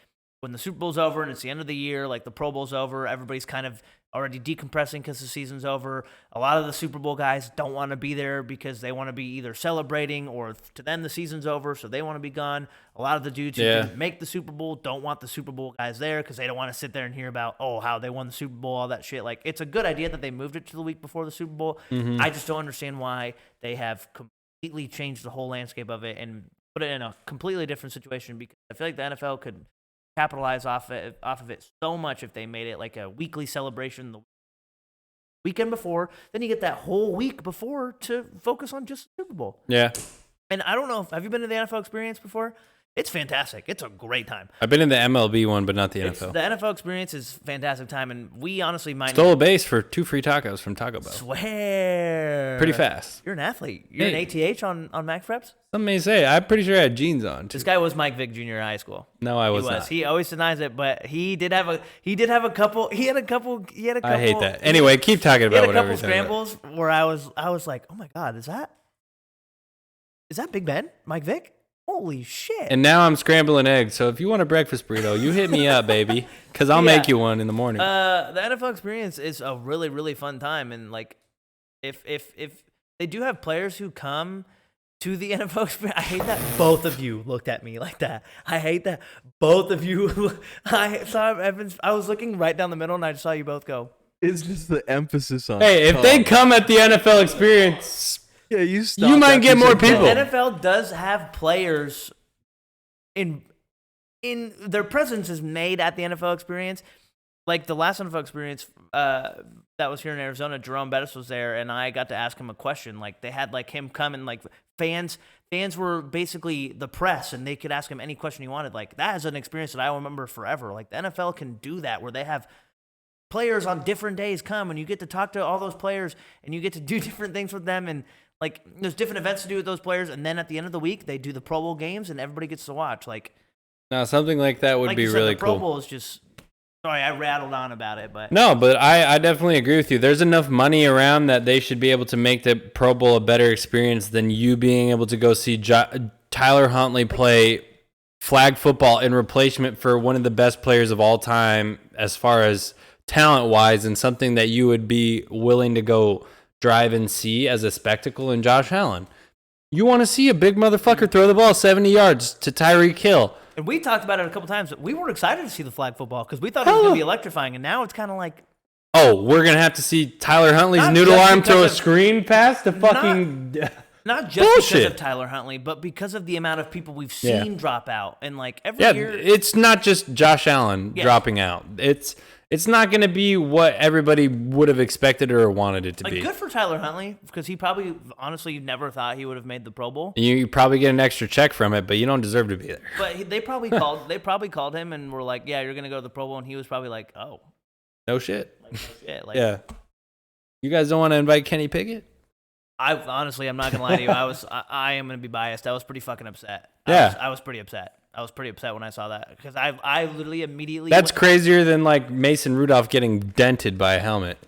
when the Super Bowl's over and it's the end of the year, like the Pro Bowl's over, everybody's kind of already decompressing because the season's over. A lot of the Super Bowl guys don't want to be there because they want to be either celebrating or to them the season's over, so they want to be gone. A lot of the dudes who can make the Super Bowl don't want the Super Bowl guys there because they don't want to sit there and hear about, oh, how they won the Super Bowl, all that shit. Like, it's a good idea that they moved it to the week before the Super Bowl. I just don't understand why they have completely changed the whole landscape of it and put it in a completely different situation, because I feel like the NFL could capitalize off of it so much if they made it like a weekly celebration the weekend before. Then you get that whole week before to focus on just the Super Bowl.
Yeah.
And I don't know, have you been to the NFL experience before? It's fantastic. It's a great time.
I've been in the MLB one, but not the NFL.
The NFL experience is fantastic time, and we honestly might
Stole a base for 2 free tacos from Taco Bell.
swear.
Pretty fast.
You're an athlete. You're an ATH on Mac Preps?
Some may say. I'm pretty sure I had jeans on, too.
This guy was Mike Vick Jr. in high school.
No, I was
He was.
not.
He always denies it, but he did have a couple. He had a couple.
I hate that. Anyway, keep talking
He had
about
a
whatever
couple
you're talking about.
scrambles where I was like, oh my God, is that Big Ben? Mike Vick? Holy shit.
And now I'm scrambling eggs. So if you want a breakfast burrito, you hit me up, baby, because I'll make you one in the morning.
The NFL experience is a really, really fun time, and like, if they do have players who come to the NFL experience, I hate that both of you looked at me like that. I hate that both of you. I saw Evans. I was looking right down the middle, and I saw you both go.
It's just the emphasis on.
Hey, if they come at the NFL experience,
yeah, you
might get more
The
people.
NFL does have players in their presence is made at the NFL experience. Like the last NFL experience that was here in Arizona, Jerome Bettis was there, and I got to ask him a question. Like, they had like him come and like fans were basically the press, and they could ask him any question he wanted. Like, that is an experience that I will remember forever. Like, the NFL can do that, where they have players on different days come, and you get to talk to all those players, and you get to do different things with them, and like, there's different events to do with those players, and then at the end of the week, they do the Pro Bowl games, and everybody gets to watch. Like,
now something like that would
like
be
you said,
really
the Pro
cool.
Bowl is just. Sorry, I rattled on about it, but
No, but I definitely agree with you. There's enough money around that they should be able to make the Pro Bowl a better experience than you being able to go see Tyler Huntley play flag football in replacement for one of the best players of all time as far as talent-wise, and something that you would be willing to go drive and see as a spectacle in Josh Allen. You want to see a big motherfucker throw the ball 70 yards to Tyreek Hill.
And we talked about it a couple times. We were excited to see the flag football because we thought it was going to be electrifying, and now it's kind of like...
Oh, we're going to have to see Tyler Huntley's
Not
noodle
just
arm throw a
because of-
screen pass to fucking...
Not just
Bullshit.
because of Tyler Huntley, but because of the amount of people we've seen drop out. And like every
Yeah,
year...
it's not just Josh Allen dropping out. It's not going to be what everybody would have expected or wanted it to
Like,
be.
good for Tyler Huntley because he probably, honestly, never thought he would have made the Pro Bowl.
You probably get an extra check from it, but you don't deserve to be there.
But they probably called. They probably called him and were like, "Yeah, you're gonna go to the Pro Bowl," and he was probably like, "Oh,
No shit.
like, no shit." Like,
Yeah. You guys don't want to invite Kenny Pickett?
I honestly, I'm not gonna lie to you. I am gonna be biased. I was pretty fucking upset. I was pretty upset. I was pretty upset when I saw that because I literally immediately.
That's crazier than like Mason Rudolph getting dented by a helmet.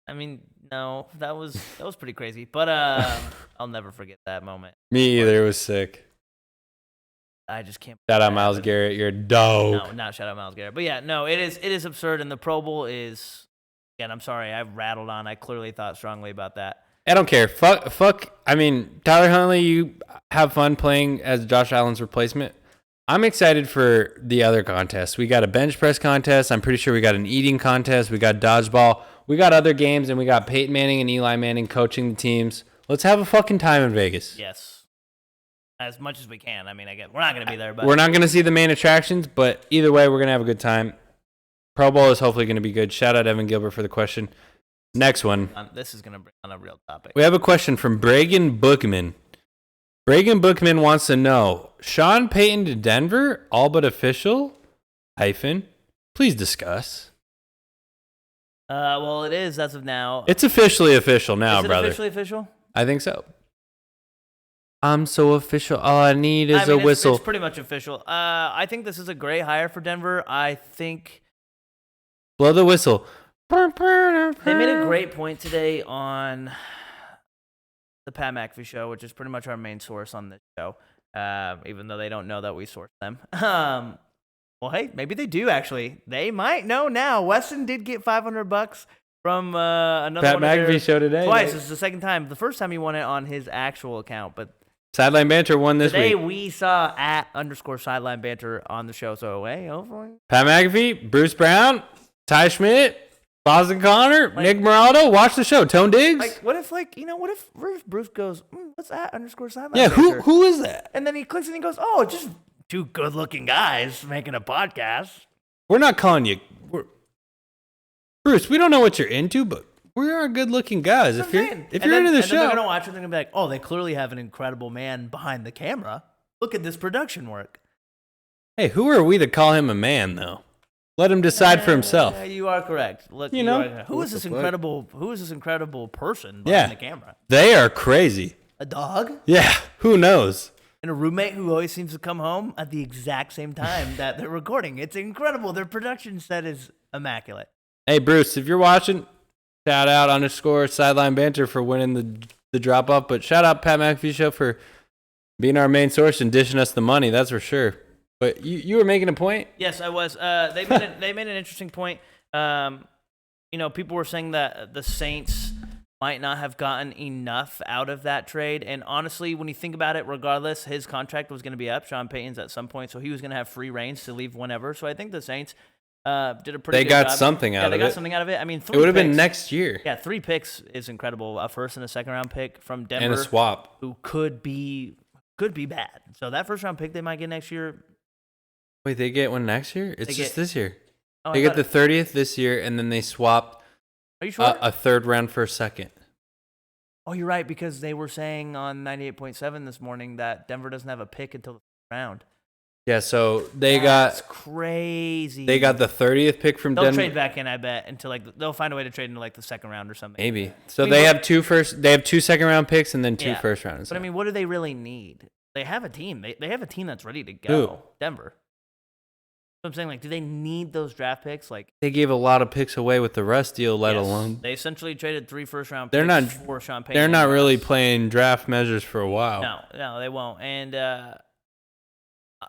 I mean, no, that was pretty crazy. But I'll never forget that moment.
Me either. It was sick.
I just can't.
Shout out Myles Garrett. You're dope.
No, not shout out Myles Garrett. But yeah, no, it is absurd, and the Pro Bowl is. Again, I'm sorry, I rattled on. I clearly thought strongly about that.
I don't care. Fuck. I mean, Tyler Huntley, you have fun playing as Josh Allen's replacement. I'm excited for the other contests. We got a bench press contest. I'm pretty sure we got an eating contest. We got dodgeball. We got other games, and we got Peyton Manning and Eli Manning coaching the teams. Let's have a fucking time in Vegas.
Yes. As much as we can. I mean, I guess we're not going to be there, but
We're not going to see the main attractions, but either way, we're going to have a good time. Pro Bowl is hopefully going to be good. Shout out Evan Gilbert for the question. Next one.
This is going to bring on a real topic.
We have a question from Bragan Bookman. Bragan Bookman wants to know, Sean Payton to Denver, all but official? Please discuss.
Well, it is as of now.
It's officially official now,
is it
brother.
officially official?
I think so. I'm so official. All I need is a whistle.
It's pretty much official. I think this is a great hire for Denver. I think
Blow the whistle.
they made a great point today on the Pat McAfee show, which is pretty much our main source on this show, even though they don't know that we source them. Well, hey, maybe they do actually. They might know now. Weston did get $500 from another
Pat
one of their-
McAfee show today.
twice. This is the second time. The first time he won it on his actual account, but
Sideline Banter won this
today
week.
we saw @_Sideline Banter on the show. So hey, hopefully.
Pat McAfee, Bruce Brown, Ty Schmidt, Boston Connor, Nick Moraldo. Watch the show. Tone Diggs.
Like, what if Bruce goes, what's @_Sideline
Yeah,
Banter?
who is that?
And then he clicks and he goes, oh, just two good-looking guys making a podcast.
We're not calling you. Bruce, we don't know what you're into, but we are good-looking guys. If you're into the
then they're
show,
gonna watch it and they're gonna be like, oh, they clearly have an incredible man behind the camera. Look at this production work.
hey, who are we to call him a man, though? Let him decide for himself.
Yeah, you are correct. Who is this incredible person behind the camera?
They are crazy.
A dog?
Yeah, who knows?
And a roommate who always seems to come home at the exact same time that they're recording. It's incredible. Their production set is immaculate.
Hey, Bruce, if you're watching, shout out _Sideline Banter for winning the drop off. But shout out Pat McAfee Show for being our main source and dishing us the money. That's for sure. But you were making a point?
Yes, I was. They made an interesting point. People were saying that the Saints might not have gotten enough out of that trade. And honestly, when you think about it, regardless, his contract was going to be up. Sean Payton's at some point, so he was going to have free reigns to leave whenever. So I think the Saints did a pretty good job.
They got something out of it.
They got something out of it. I mean,
It would have been next year.
Yeah, 3 picks is incredible. A first and a second round pick from Denver.
And a swap.
Who could be bad. So that first round pick they might get next year.
Wait, they get one next year? It's just this year.
Oh,
They get the 30th this year, and then they swap
Are you sure?
a third round for a second.
Oh, you're right, because they were saying on 98.7 this morning that Denver doesn't have a pick until the first round.
Yeah, so That's
That's crazy.
They got the 30th pick from
They'll
Denver.
trade back in, I bet, until they'll find a way to trade into the second round or something.
Maybe. So
I mean,
they have two second round picks and then two
Yeah.
first rounds.
But I mean, what do they really need? They have a team. They have a team that's ready to go.
Who?
Denver. So I'm saying, do they need those draft picks?
They gave a lot of picks away with the Russ deal, let
Yes.
alone.
They essentially traded 3 first round
They're
picks
not-
for Sean Payton.
They're not
and
really
Russ.
playing draft measures for a while.
No, they won't. And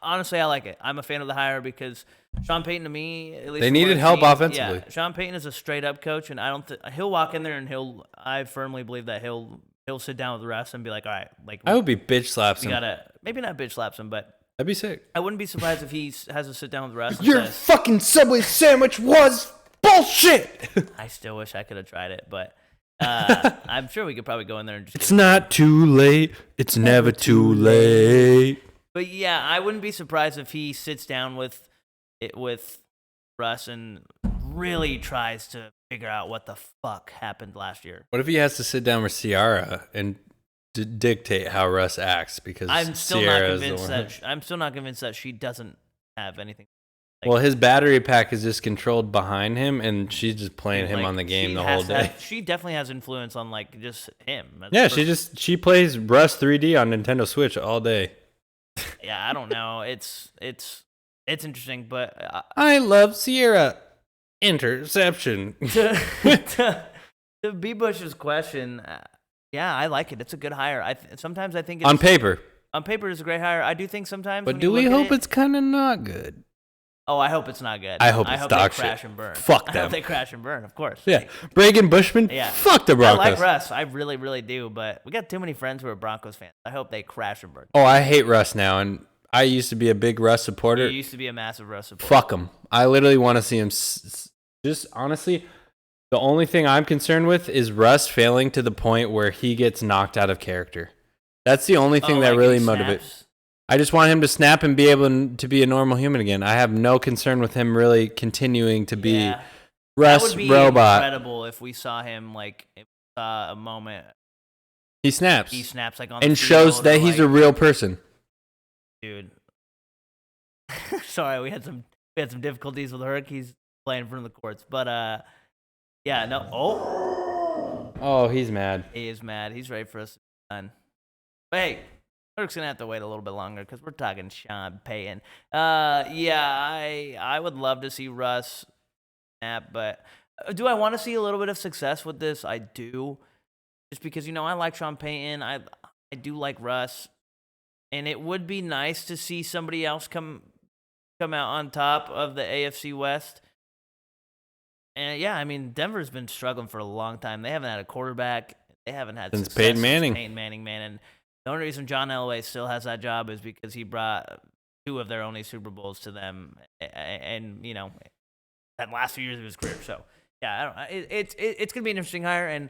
honestly, I like it. I'm a fan of the hire because Sean Payton, to me, at least
They
from
needed
what I've
help
seen,
offensively.
Yeah, Sean Payton is a straight up coach, and I don't. He'll walk in there and I firmly believe that he'll sit down with Russ and be like, all right, like
I hope he bitch slaps
we
him.
gotta maybe not bitch slaps him, but
That'd be sick.
I wouldn't be surprised if he has to sit down with Russ and
Your
says,
fucking Subway sandwich was bullshit.
I still wish I could have tried it, but I'm sure we could probably go in there and just.
It's not too late. It's never too late.
But yeah, I wouldn't be surprised if he sits down with Russ and really tries to figure out what the fuck happened last year.
What if he has to sit down with Ciara and dictate how Russ acts? Because
I'm still
Ciara
not
is the
convinced
one.
I'm still not convinced that she doesn't have anything.
Well, his battery pack is just controlled behind him, and she's just playing him
Like,
on the game
she
the
has
whole
to
day.
have- she definitely has influence on like just him. That's
Yeah,
the
she plays Russ 3D on Nintendo Switch all day.
Yeah, I don't know. It's interesting, but
I love Ciara. Interception.
to B. Bush's question, yeah, I like it. It's a good hire. Sometimes I think it's,
On paper.
on paper it's a great hire. I do think sometimes.
But
when
do
you
we
look at
hope
it-
it's kind of not good?
Oh, I hope it's not good.
I hope it's
they
dog
crash
shit.
and burn.
Fuck
I
them.
hope they crash and burn, of course.
Yeah. Reagan Bushman?
Yeah.
Fuck the
I
Broncos.
like Russ. I really, really do. But we got too many friends who are Broncos fans. I hope they crash and burn.
Oh, I hate Russ now, and I used to be a big Russ
You
supporter.
used to be a massive Russ supporter.
Fuck him. I literally want to see him. Just honestly, the only thing I'm concerned with is Russ failing to the point where he gets knocked out of character. That's the only thing that
like
really
he
motivates.
snaps?
I just want him to snap and be able to be a normal human again. I have no concern with him really continuing to be
Yeah. That
Russ
would be
robot.
incredible if we saw him like if we saw a moment
He snaps
he snaps like on
and
the
shows
field
that
or,
he's
like,
a real person.
dude. Sorry, we had some difficulties with Herc. He's playing in front of the courts, but yeah, no. Oh,
Oh, he's mad.
he is mad. He's ready for us to be done. But hey, Herc's gonna have to wait a little bit longer because we're talking Sean Payton. Yeah, I would love to see Russ snap, but do I want to see a little bit of success with this? I do, just because I like Sean Payton. I do like Russ, and it would be nice to see somebody else come out on top of the AFC West. And yeah, I mean, Denver's been struggling for a long time. They haven't had a quarterback. They haven't had
Since
success
Peyton Manning.
Peyton Manning, man. And the only reason John Elway still has that job is because he brought 2 of their only Super Bowls to them, and that last few years of his career. So yeah, I don't know. It's gonna be an interesting hire, and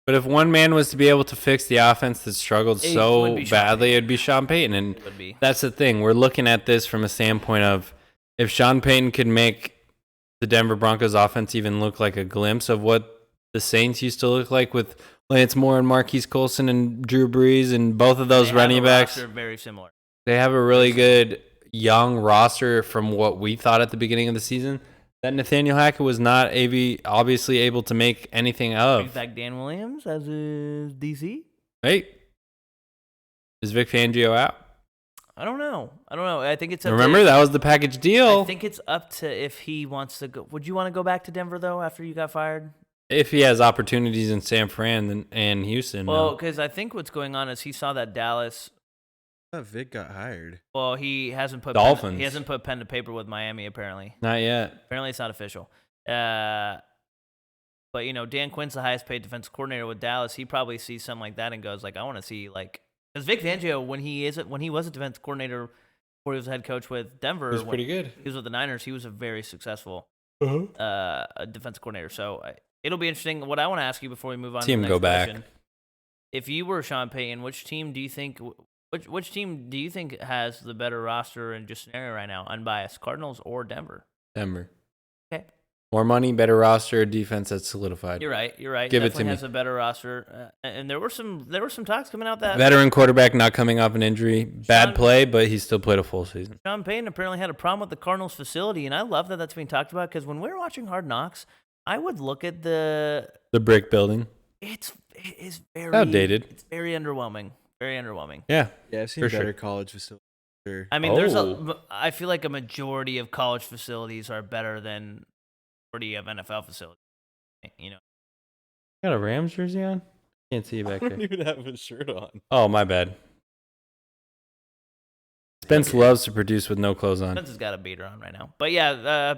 But if one man was to be able to fix the offense that struggled
It
so
would be Sean
badly,
Payton.
it'd be Sean Payton. And
it would be.
that's the thing. We're looking at this from a standpoint of if Sean Payton could make the Denver Broncos offense even look like a glimpse of what the Saints used to look like with Lance Moore and Marquise Colson and Drew Brees and both of those
They have
running
a
backs.
roster very similar.
They have a really good young roster from what we thought at the beginning of the season that Nathaniel Hackett was not obviously able to make anything
Brings
of.
back Dan Williams as his DC.
Hey, is Vic Fangio out?
I don't know. I think it's up
Remember,
to,
that was the package deal.
I think it's up to if he wants to go. Would you want to go back to Denver though after you got fired?
If he has opportunities in San Fran and Houston.
Well,
no.
because I think what's going on is he saw that Dallas.
I thought Vic got hired.
Well, he hasn't put
Dolphins.
he hasn't put pen to paper with Miami apparently.
Not yet.
Apparently, it's not official. But Dan Quinn's the highest paid defensive coordinator with Dallas. He probably sees something like that and goes like, I want to see because Vic Fangio when he was a defensive coordinator before he was a head coach with Denver,
It was
when
pretty good.
he was with the Niners. He was a very successsul
Uh-huh.
a defensive coordinator. So it'll be interesting. What I want to ask you before we move on
See
to
him
the
go
next
back.
question, if you were Sean Payton, which team do you think has the better roster and just scenario right now, unbiased, Cardinals or Denver?
Denver.
Okay.
More money, better roster, defense that's solidified.
You're right.
Give it to
Definitely
me.
has a better roster, and there were some talks coming out that
Veteran quarterback not coming off an injury. Bad
Sean-
play, but he still played a full season.
Sean Payton apparently had a problem with the Cardinals facility, and I love that that's being talked about because when we were watching Hard Knocks, I would look at
The brick building.
it is very
Outdated.
It's very underwhelming. Very underwhelming.
Yeah.
Yeah, I've seen
For
better
sure.
college facilities. Sure.
I mean,
Oh.
I feel like a majority of college facilities are better than majority of NFL facilities.
Got a Rams jersey on? Can't see you back
I don't
there.
even have a shirt on.
Oh, my bad. Spence loves to produce with no clothes on.
Spence has got a beater on right now. But yeah,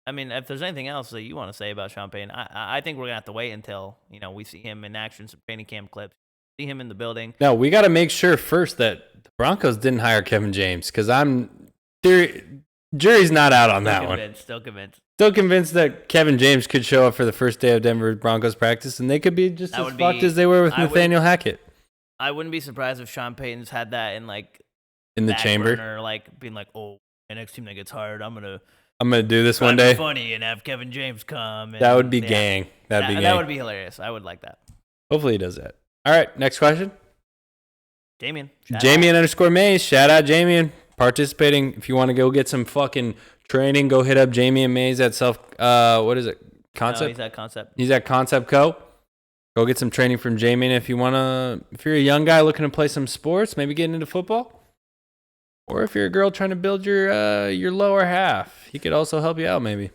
I mean, if there's anything else that you want to say about Sean Payton, I think we're gonna have to wait until we see him in action, some training camp clips, see him in the building.
No, we got to make sure first that the Broncos didn't hire Kevin James because jury's not out on that one.
Still convinced.
Still convinced that Kevin James could show up for the first day of Denver Broncos practice, and they could be just as fucked as they were with Nathaniel Hackett.
I wouldn't be surprised if Sean Payton's had that in
the chamber,
burner, being like, "Oh, the next team that gets hired, I'm gonna
do this one day."
Funny and have Kevin James come. And,
that would be gang. That'd be gang.
That would be hilarious. I would like that.
Hopefully he does that. All right, next question.
Damien
_Mays. Shout out Jamien participating. If you want to go get some fucking training, go hit up Jamien Mays at what is it? Concept?
No, he's at Concept.
He's at Concept Co. Go get some training from Jamien if you're a young guy looking to play some sports, maybe getting into football. Or if you're a girl trying to build your lower half, he could also help you out maybe.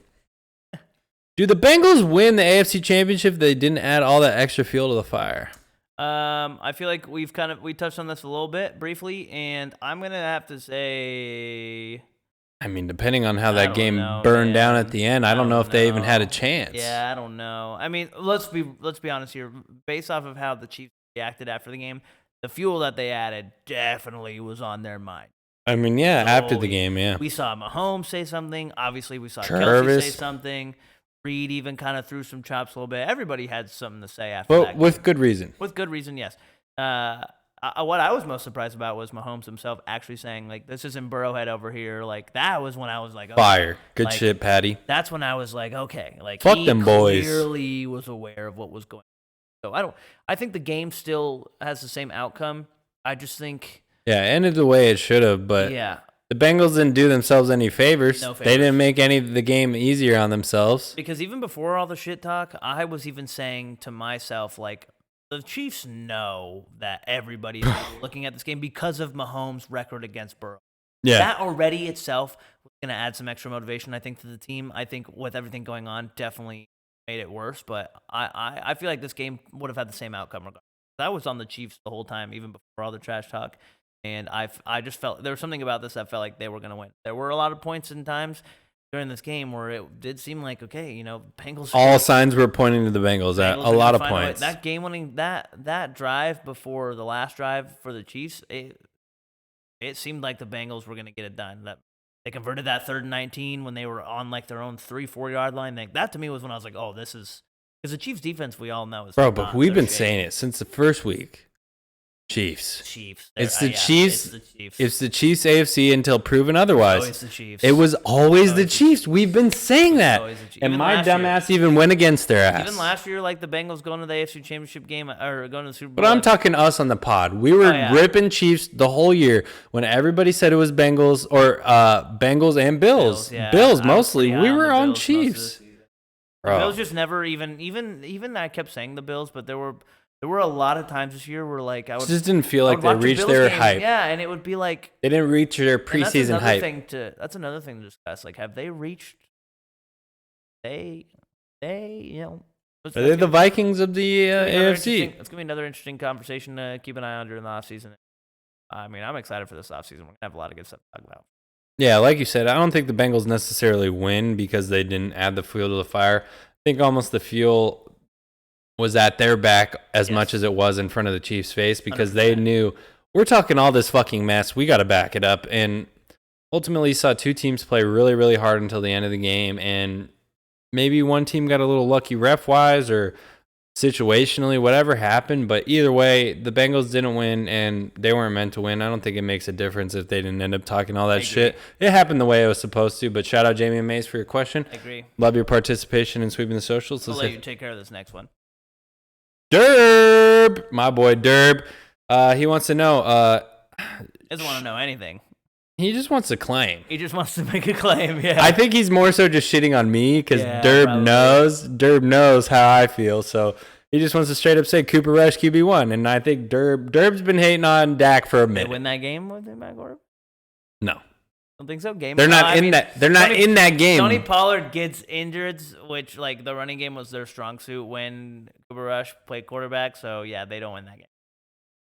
Do the Bengals win the AFC Championship if they didn't add all that extra fuel to the fire?
I feel like we touched on this a little bit briefly, and I'm gonna have to say,
I mean, depending on how that game burned down at the end, I don't know if they even had a chance.
Yeah, I don't know. I mean, let's be honest here. Based off of how the Chiefs reacted after the game, the fuel that they added definitely was on their mind.
I mean, yeah, after the game, yeah.
We saw Mahomes say something. Obviously, we saw
Travis
Kelsey say something. Reed even kind of threw some chops a little bit. Everybody had something to say after that game.
With good reason.
With good reason, yes. What I was most surprised about was Mahomes himself actually saying, this isn't Burrowhead over here. That was when I was like, okay.
Fire. Good shit, Patty.
That's when I was like, okay.
Fuck
he
them boys.
Clearly was aware of what was going on. So I think the game still has the same outcome. I just think.
Yeah, it ended the way it should have, but.
Yeah.
The Bengals didn't do themselves any favors.
No favors.
They didn't make the game easier on themselves.
Because even before all the shit talk, I was even saying to myself, the Chiefs know that everybody's looking at this game because of Mahomes' record against Burrow.
Yeah.
That already itself was going to add some extra motivation, I think, to the team. I think with everything going on, definitely made it worse. But I feel like this game would have had the same outcome regardless. I was on the Chiefs the whole time, even before all the trash talk. And I just felt there was something about this that felt like they were going to win. There were a lot of points and times during this game where it did seem like, okay, Bengals.
All signs were pointing to the Bengals at a lot of points.
That game-winning, that drive before the last drive for the Chiefs, it seemed like the Bengals were going to get it done. They converted that 3rd and 19 when they were on their own 3-4 yard line. That to me was when I was like, oh, this is because the Chiefs defense we all know is
but we've been saying it since the first week. Chiefs. It's the Chiefs. It's the Chiefs AFC until proven otherwise.
Always the Chiefs.
It was always the Chiefs. We've been saying that. And my dumbass even went against their ass.
Even last year, the Bengals going to the AFC Championship game or going to the Super Bowl.
But I'm talking us on the pod. We were ripping Chiefs the whole year when everybody said it was Bengals or Bengals and Bills. Bills mostly. We were on Chiefs.
The Bills just never even I kept saying the Bills, but there were a lot of times this year where I would
just didn't feel like they reached their hype.
Yeah, and it would be they
didn't reach their preseason hype.
That's another thing to discuss. Have they reached? Are
they the Vikings of the AFC?
It's gonna be another interesting conversation to keep an eye on during the offseason. I mean, I'm excited for this offseason. We're gonna have a lot of good stuff to talk about.
Yeah, like you said, I don't think the Bengals necessarily win because they didn't add the fuel to the fire. I think almost the fuel was at their back as much as it was in front of the Chiefs' face because 100%. They knew we're talking all this fucking mess. We got to back it up. And ultimately, you saw two teams play really, really hard until the end of the game. And maybe one team got a little lucky ref-wise or situationally, whatever happened. But either way, the Bengals didn't win and they weren't meant to win. I don't think it makes a difference if they didn't end up talking all that shit. It happened the way it was supposed to. But shout out Jamie Mays for your question.
I agree.
Love your participation in sweeping the socials.
I'll let you take care of this next one.
Derb, my boy Derb. He wants to know.
Doesn't want to know anything.
He just wants to claim.
He just wants to make a claim. Yeah.
I think he's more so just shitting on me because Derb knows how I feel. So he just wants to straight up say Cooper Rush QB1, and I think Derb's been hating on Dak for a minute.
They win that game with him back order?
No.
Don't think so.
They're not in that. They're not in that game.
Tony Pollard gets injured, which the running game was their strong suit when Cooper Rush played quarterback. So yeah, they don't win that game.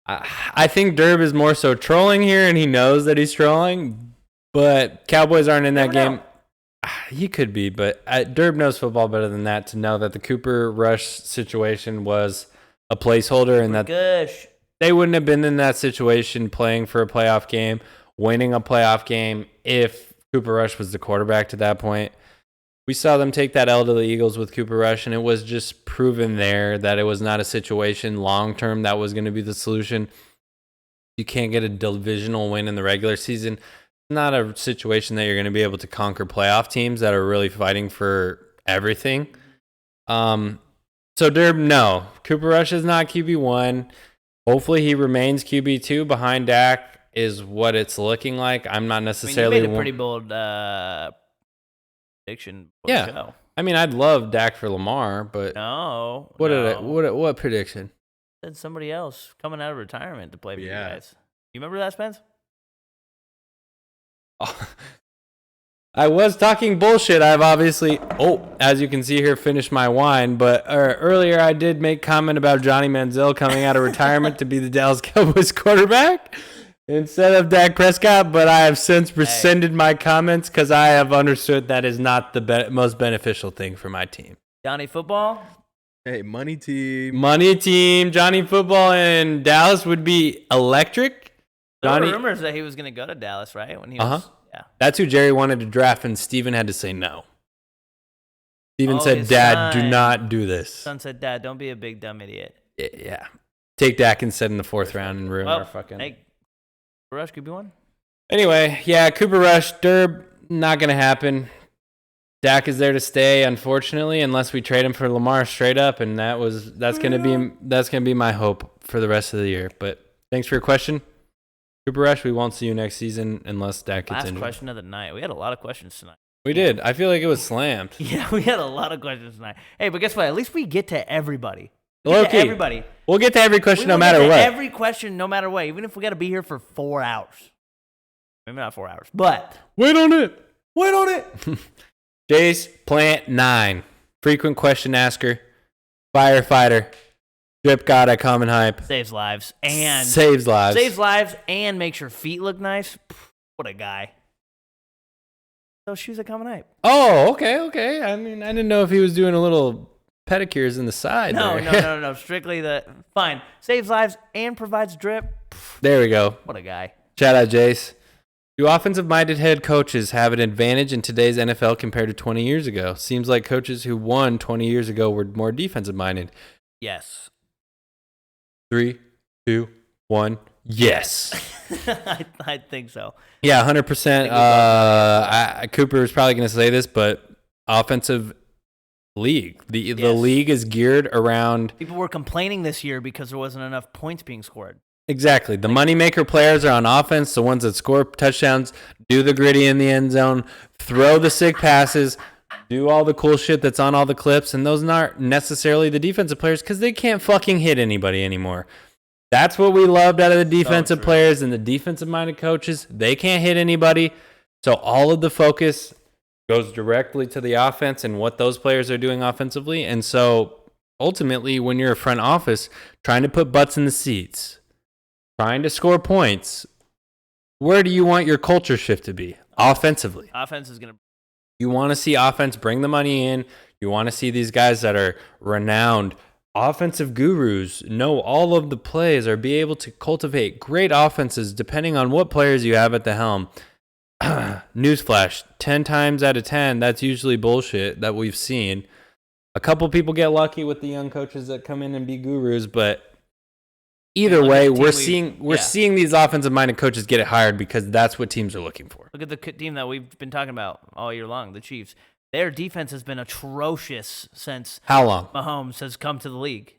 I think Derb is more so trolling here, and he knows that he's trolling. But Cowboys aren't in that game. He could be, but Derb knows football better than that to know that the Cooper Rush situation was a placeholder and that they wouldn't have been in that situation playing for a playoff game, winning a playoff game if Cooper Rush was the quarterback to that point. We saw them take that L to the Eagles with Cooper Rush, and it was just proven there that it was not a situation long-term that was going to be the solution. You can't get a divisional win in the regular season. It's not a situation that you're going to be able to conquer playoff teams that are really fighting for everything. So Derb, no. Cooper Rush is not QB1. Hopefully he remains QB2 behind Dak is what it's looking like. I'm not necessarily...
you made a pretty bold prediction.
Yeah. I mean, I'd love Dak for Lamar, but...
No.
What prediction?
Said somebody else coming out of retirement to play for you
Yeah.
guys. You remember that, Spence?
I was talking bullshit. I've obviously, as you can see here, finished my wine. But earlier I did make comment about Johnny Manziel coming out of retirement to be the Dallas Cowboys quarterback instead of Dak Prescott. But I have since rescinded my comments because I have understood that is not the most beneficial thing for my team.
Johnny Football?
Hey, money team.
Money team, Johnny Football in Dallas would be electric.
There
Johnny,
were rumors that he was going to go to Dallas, right? When he was, yeah.
That's who Jerry wanted to draft, and Steven had to say no. Steven said, Dad, do not do this.
Son said, Dad, don't be a big dumb idiot.
Yeah. Take Dak instead in the fourth round and ruin our fucking...
Hey, Rush, QB1?
Anyway, yeah, Cooper Rush, Derb, not going to happen. Dak is there to stay, unfortunately, unless we trade him for Lamar straight up, and that's going to be my hope for the rest of the year. But thanks for your question. Cooper Rush, we won't see you next season unless Dak gets injured.
Last question of the night. We had a lot of questions tonight.
We did. I feel like it was slammed.
Yeah, we had a lot of questions tonight. Hey, but guess what? At least we get to everybody.
Everybody. We'll get to every question no matter what.
Every question no matter what, even if we got to be here for 4 hours. Maybe not 4 hours, but...
Wait on it. Jace Plant 9. Frequent question asker. Firefighter. Drip God at Common Hype.
Saves lives and makes your feet look nice. What a guy. Those shoes at Common Hype.
Oh, okay. I mean, I didn't know if he was doing a little pedicures in the side.
No. Strictly fine. Saves lives and provides drip.
There we go.
What a guy.
Shout out, Jace. Do offensive-minded head coaches have an advantage in today's NFL compared to 20 years ago? Seems like coaches who won 20 years ago were more defensive-minded.
Yes.
3, 2, 1. Yes.
I think so.
Yeah, 100%. Cooper is probably going to say this, but offensive league. The league is geared around...
People were complaining this year because there wasn't enough points being scored.
Exactly. The moneymaker players are on offense, the ones that score touchdowns, do the gritty in the end zone, throw the sick passes, do all the cool shit that's on all the clips, and those aren't necessarily the defensive players because they can't fucking hit anybody anymore. That's what we loved out of the defensive players and the defensive-minded coaches. They can't hit anybody, so all of the focus goes directly to the offense and what those players are doing offensively. And so ultimately, when you're a front office trying to put butts in the seats, trying to score points, where do you want your culture shift to be? Offensively.
Offense is going to...
You want to see offense bring the money in. You want to see these guys that are renowned offensive gurus know all of the plays or be able to cultivate great offenses depending on what players you have at the helm. Newsflash, 10 times out of 10, that's usually bullshit that we've seen. A couple people get lucky with the young coaches that come in and be gurus, but either way, we're seeing these offensive-minded coaches get it hired because that's what teams are looking for.
Look at the team that we've been talking about all year long, the Chiefs. Their defense has been atrocious since
how long
Mahomes has come to the league.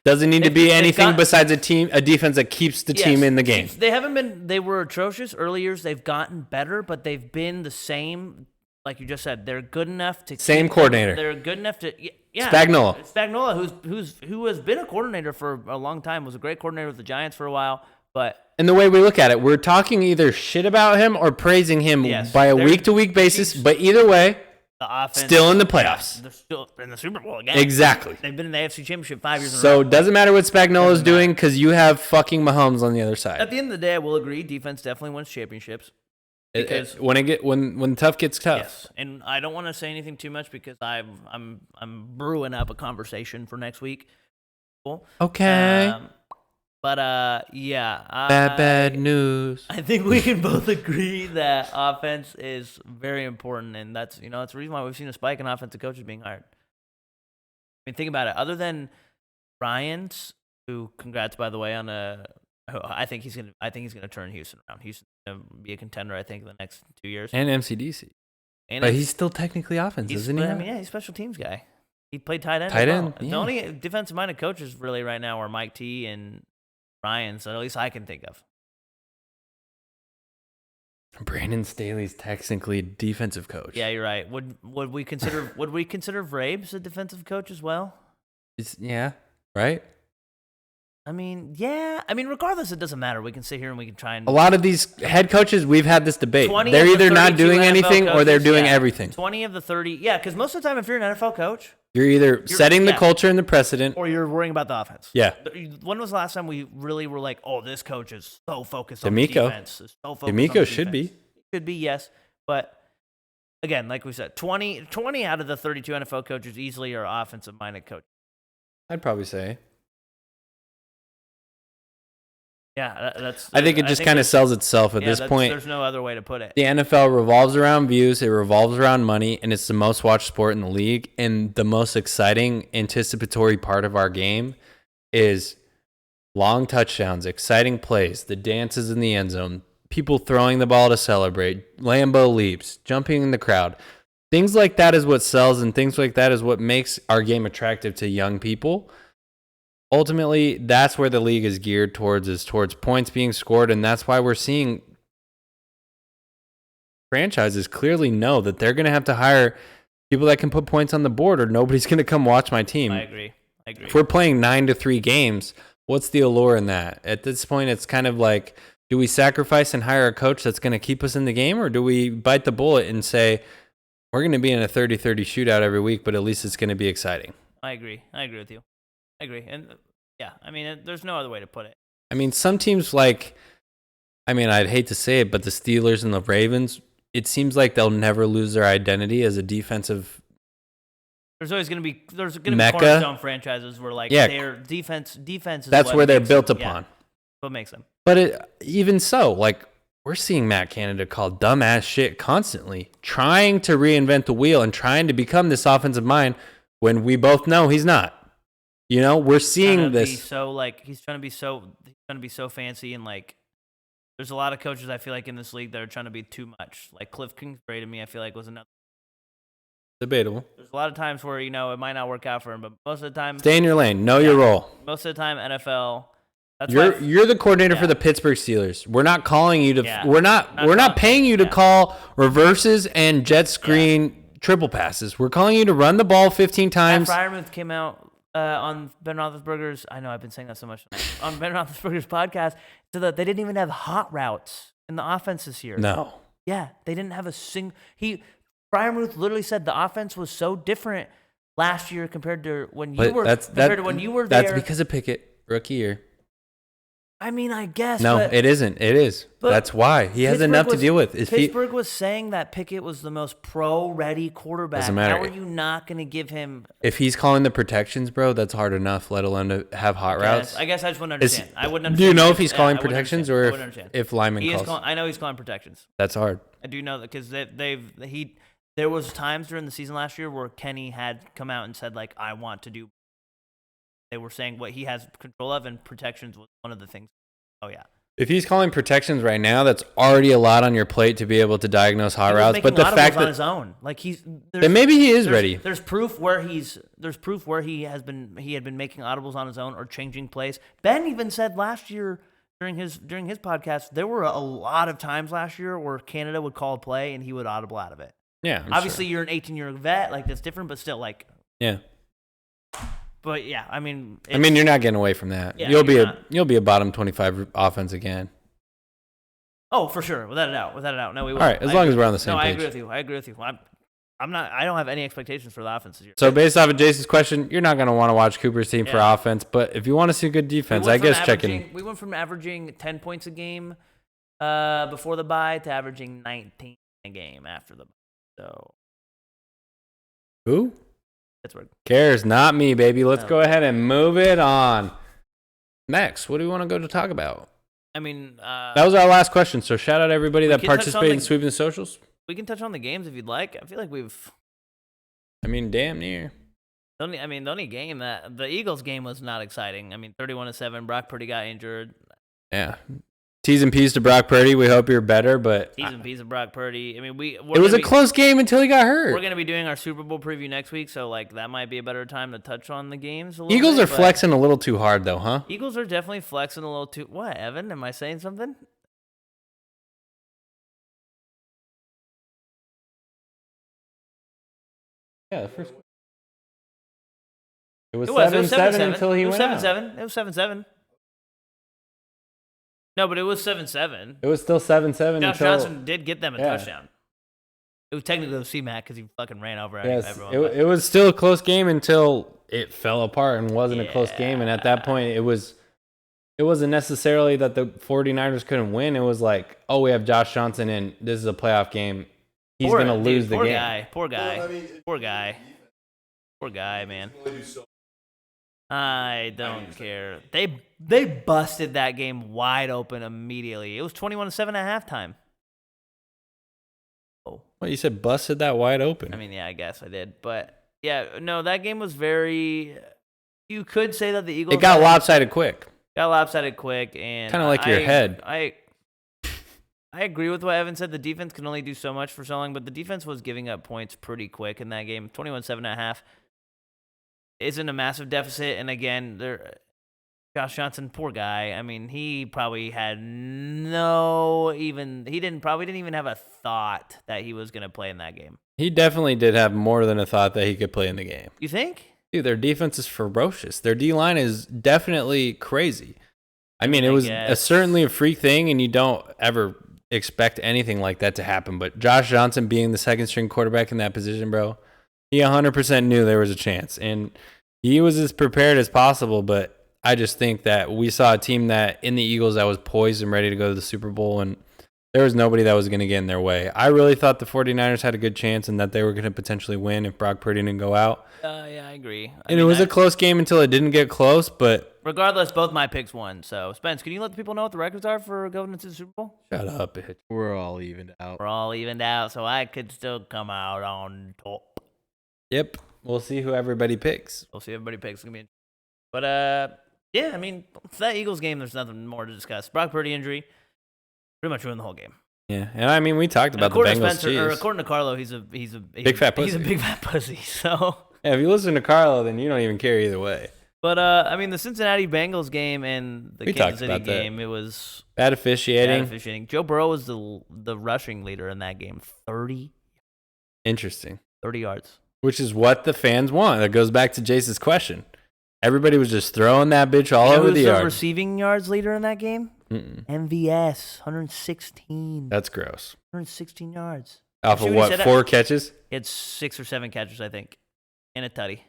Doesn't need to be anything besides a defense that keeps the team in the game.
They were atrocious early years. They've gotten better, but they've been the same. Like you just said, they're good enough to
same coordinator.
They're good enough to
Spagnuolo,
who has been a coordinator for a long time, was a great coordinator with the Giants for a while. But
and the way we look at it, we're talking either shit about him or praising him by a week-to-week basis. But either way,
the offense
Still in the playoffs.
Yeah, they're still in the Super Bowl again.
Exactly.
They've been in the AFC Championship 5 years in a
So
row.
it doesn't matter what Spagnuolo's
Doesn't
doing
matter.
because you have fucking Mahomes on the other side.
At the end of the day, I will agree. Defense definitely wins championships. Because
When tough gets tough.
yes, and I don't want to say anything too much because I'm brewing up a conversation for next week. Cool.
Okay.
Yeah.
Bad news.
I think we can both agree that offense is very important, and that's that's the reason why we've seen a spike in offensive coaches being hired. I mean, think about it. Other than Ryans, who congrats by the way on I think he's gonna turn Houston around. Houston's gonna be a contender, I think, in the next 2 years.
And MCDC.
And
But he's still technically offense, isn't he?
I mean, yeah, he's a special teams guy. He played tight end.
Tight
as well.
end,
The only defensive-minded coaches really right now are Mike T and Ryan, so at least I can think of.
Brandon Staley's technically a defensive coach.
Yeah, you're right. Would we consider Vrabes a defensive coach as well?
Yeah, right?
I mean, yeah. I mean, regardless, it doesn't matter. We can sit here and we can try and
A lot of these head coaches, we've had this debate.
20
They're
of the
either not
32
doing
NFL
anything or they're
coaches,
doing
yeah.
everything.
20 of the 30, yeah, because most of the time, if you're an NFL coach,
You're either setting the culture and the precedent.
or you're worrying about the offense.
Yeah.
When was the last time we really were like, oh, this coach is so focused on the
D'Amico.
defense? Is so focused on
D'Amico
the
should
defense.
be.
Should be, yes. But again, like we said, 20 out of the 32 NFL coaches easily are offensive-minded coaches.
I'd probably say.
Yeah, that's.
I think it just kind of sells itself at this point.
There's no other way to put it.
The NFL revolves around views, it revolves around money, and it's the most watched sport in the league. And the most exciting, anticipatory part of our game is long touchdowns, exciting plays, the dances in the end zone, people throwing the ball to celebrate, Lambeau leaps, jumping in the crowd. Things like that is what sells, and things like that is what makes our game attractive to young people. Ultimately, that's where the league is geared towards, is towards points being scored, and that's why we're seeing franchises clearly know that they're going to have to hire people that can put points on the board, or nobody's going to come watch my team.
I agree.
If we're playing 9-3 games, what's the allure in that? At this point, it's kind of like, do we sacrifice and hire a coach that's going to keep us in the game, or do we bite the bullet and say, we're going to be in a 30-30 shootout every week, but at least it's going to be exciting?
I agree with you. I agree. And yeah, I mean, there's no other way to put it.
I mean, some teams like, I mean, I'd hate to say it, but the Steelers and the Ravens, it seems like they'll never lose their identity as a defensive.
There's going to be
Mecca.
cornerstone franchises where like their defense is
That's
what
where they're
makes
built
them.
upon.
Yeah, what makes them.
But even so, like, we're seeing Matt Canada call dumbass shit constantly, trying to reinvent the wheel and trying to become this offensive mind when we both know he's not. You know, we're seeing this.
He's trying to be so fancy, and like, there's a lot of coaches I feel like in this league that are trying to be too much. Like Cliff Kingsbury to me, I feel like was another.
Debatable.
There's a lot of times where it might not work out for him, but most of the time,
Stay in your lane. Know your role.
Most of the time, NFL. That's
You're the coordinator for the Pittsburgh Steelers. We're not calling you to.
Yeah.
We're not paying you to call reverses and jet screen triple passes. We're calling you to run the ball 15 times.
Matt Freiermuth came out on Ben Roethlisberger's. I know I've been saying that so much on Ben Roethlisberger's podcast, so that they didn't even have hot routes in the offense this year.
No.
Yeah, they didn't have a single. Freiermuth literally said the offense was so different last year compared to when you were there.
That's because of Pickett, rookie year.
I mean, I guess.
No,
but
it isn't. It is. That's why he has enough to deal with.
Pittsburgh was saying that Pickett was the most pro-ready quarterback.
Doesn't matter.
How are you not going to give him?
If he's calling the protections, bro, that's hard enough. Let alone to have hot routes.
I guess I just wouldn't understand. I wouldn't understand.
Do you know if he's calling protections or if lineman calls?
I know he's calling protections.
That's hard.
I do know that because there was times during the season last year where Kenny had come out and said like, I want to do. They were saying what he has control of, and protections was one of the things. Oh yeah.
If he's calling protections right now, that's already a lot on your plate to be able to diagnose hot routes. But the fact that
on his own, like
then maybe he is ready.
There's proof where he had been making audibles on his own or changing plays. Ben even said last year during his podcast, there were a lot of times last year where Canada would call a play and he would audible out of it.
Yeah.
Obviously, you're an 18-year vet, like that's different, but still, like.
Yeah.
But yeah, I mean,
you're not getting away from that.
Yeah,
you'll be a bottom 25 offense again.
Oh, for sure, without a doubt. No, we will.
All right, as long as we're on the same page.
I agree with you. I don't have any expectations for the offense this year.
So based off of Jason's question, you're not going to want to watch Cooper's team for offense, but if you want to see good defense, I guess checking.
We went from averaging 10 points a game before the bye to averaging 19 a game after the bye. So
who?
Pittsburgh.
Cares, not me, baby. Let's go ahead and move it on. Next, what do we want to go to talk about?
I mean,
that was our last question. So shout out everybody that participated in sweeping the socials.
We can touch on the games if you'd like. I feel like
damn near.
The only game that the Eagles game was not exciting. 31-7. Brock Purdy got injured.
Yeah. T's and P's to Brock Purdy. We hope you're better, but
T's and P's to Brock Purdy.
It was a close game until he got hurt.
We're gonna be doing our Super Bowl preview next week, so that might be a better time to touch on the games.
Eagles are flexing a little too hard, though, huh?
Eagles are definitely flexing a little too. What, Evan? Am I saying something?
Yeah, the first. It was 7-7 until he went out.
It was 7-7. No, but it was 7-7.
It was still 7-7
Josh
until
Johnson did get them a touchdown. It was technically a C-Mac because he fucking ran over everyone.
It was still a close game until it fell apart and wasn't a close game. And at that point, it wasn't necessarily that the 49ers couldn't win. It was like, oh, we have Josh Johnson and this is a playoff game. He's going to lose the game.
Poor guy, man. I don't care. They busted that game wide open immediately. It was 21-7 at halftime. Oh.
Well, you said busted that wide open.
I guess I did. But, yeah, no, that game was very – you could say that the Eagles –
It got lopsided quick.
And
kind of like your head.
I agree with what Evan said. The defense can only do so much for so long, but the defense was giving up points pretty quick in that game. 21-7 at half isn't a massive deficit. And again, Josh Johnson, poor guy. He probably had he didn't even have a thought that he was going to play in that game.
He definitely did have more than a thought that he could play in the game.
You think?
Dude, their defense is ferocious. Their D-line is definitely crazy. It was certainly a freak thing, and you don't ever expect anything like that to happen. But Josh Johnson being the second-string quarterback in that position, bro, he 100% knew there was a chance. And he was as prepared as possible, but I just think that we saw a team that in the Eagles that was poised and ready to go to the Super Bowl, and there was nobody that was going to get in their way. I really thought the 49ers had a good chance and that they were going to potentially win if Brock Purdy didn't go out.
Yeah, I agree.
It was a close game until it didn't get close, but
regardless, both my picks won. So, Spence, can you let the people know what the records are for going into the Super Bowl?
Shut up, bitch.
We're all evened out. So I could still come out on top.
Yep. We'll see who everybody picks.
But, that Eagles game, there's nothing more to discuss. Brock Purdy injury pretty much ruined the whole game.
Yeah, and we talked about the Bengals Chiefs.
According to Carlo, he's a
big fat pussy.
He's a big fat pussy. So
yeah, if you listen to Carlo, then you don't even care either way.
But the Cincinnati Bengals game and the Kansas City game, it was
bad officiating.
Joe Burrow was the rushing leader in that game. 30.
Interesting.
30 yards.
Which is what the fans want. That goes back to Jason's question. Everybody was just throwing that bitch all over the yard.
Who's the receiving yards leader in that game? MVS, 116.
That's gross.
116 yards.
Off of what, 4 catches?
He had 6 or 7 catches, I think, and a tutty.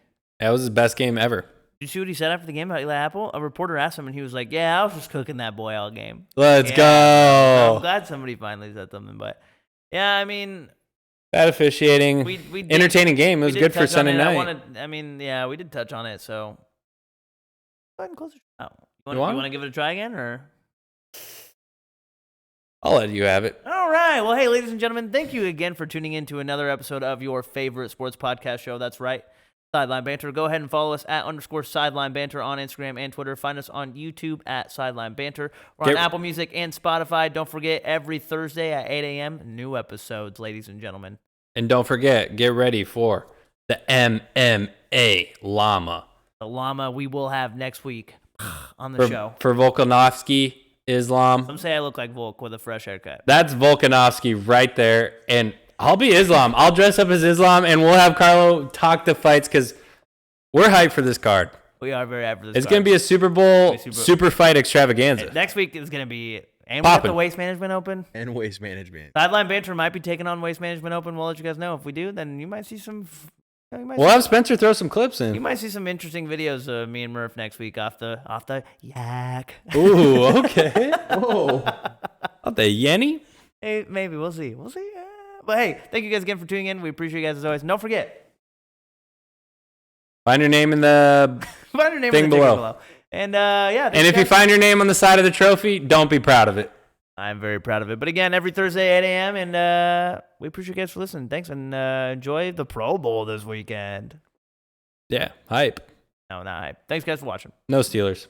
That was his best game ever.
Did you see what he said after the game about Eli Apple? A reporter asked him, and he was like, yeah, I was just cooking that boy all game.
Let's go.
I'm glad somebody finally said something, but yeah,
bad officiating. We entertaining game. It was good for Sunday night.
We did touch on it, so go ahead and close it out.
You
want to give it a try again, or?
I'll let you have it.
All right. Well, hey, ladies and gentlemen, thank you again for tuning in to another episode of your favorite sports podcast show. That's right, Sideline Banter. Go ahead and follow us at _Sideline Banter on Instagram and Twitter. Find us on YouTube at Sideline Banter. We're on Apple Music and Spotify. Don't forget, every Thursday at 8 a.m., new episodes, ladies and gentlemen.
And don't forget, get ready for the MMA Llama.
The Llama we will have next week on the show.
For Volkanovski, Islam.
Some say I look like Volk with a fresh haircut.
That's Volkanovski right there. And I'll be Islam. I'll dress up as Islam, and we'll have Carlo talk the fights because we're hyped for this card.
We are very hyped for this
It's going to be a Super Bowl super fight extravaganza.
Next week is going to be And we got the
Poppin'.
Waste Management Open.
And Waste Management.
Sideline Banter might be taking on Waste Management Open. We'll let you guys know. If we do, then you might see some.
We'll have Spencer throw some clips
You
in.
might see some interesting videos of me and Murph next week off the yak.
Ooh, okay. Whoa. Off the Yenny?
Hey, maybe we'll see. But hey, thank you guys again for tuning in. We appreciate you guys as always. And don't forget,
Find your name in the
find your name
thing
in the ticker
below.
And yeah,
And if you find your name on the side of the trophy, don't be proud of it.
I'm very proud of it. But again, every Thursday, 8 a.m. And we appreciate you guys for listening. Thanks. And enjoy the Pro Bowl this weekend.
Yeah, hype.
No, not hype. Thanks, guys, for watching.
No Steelers.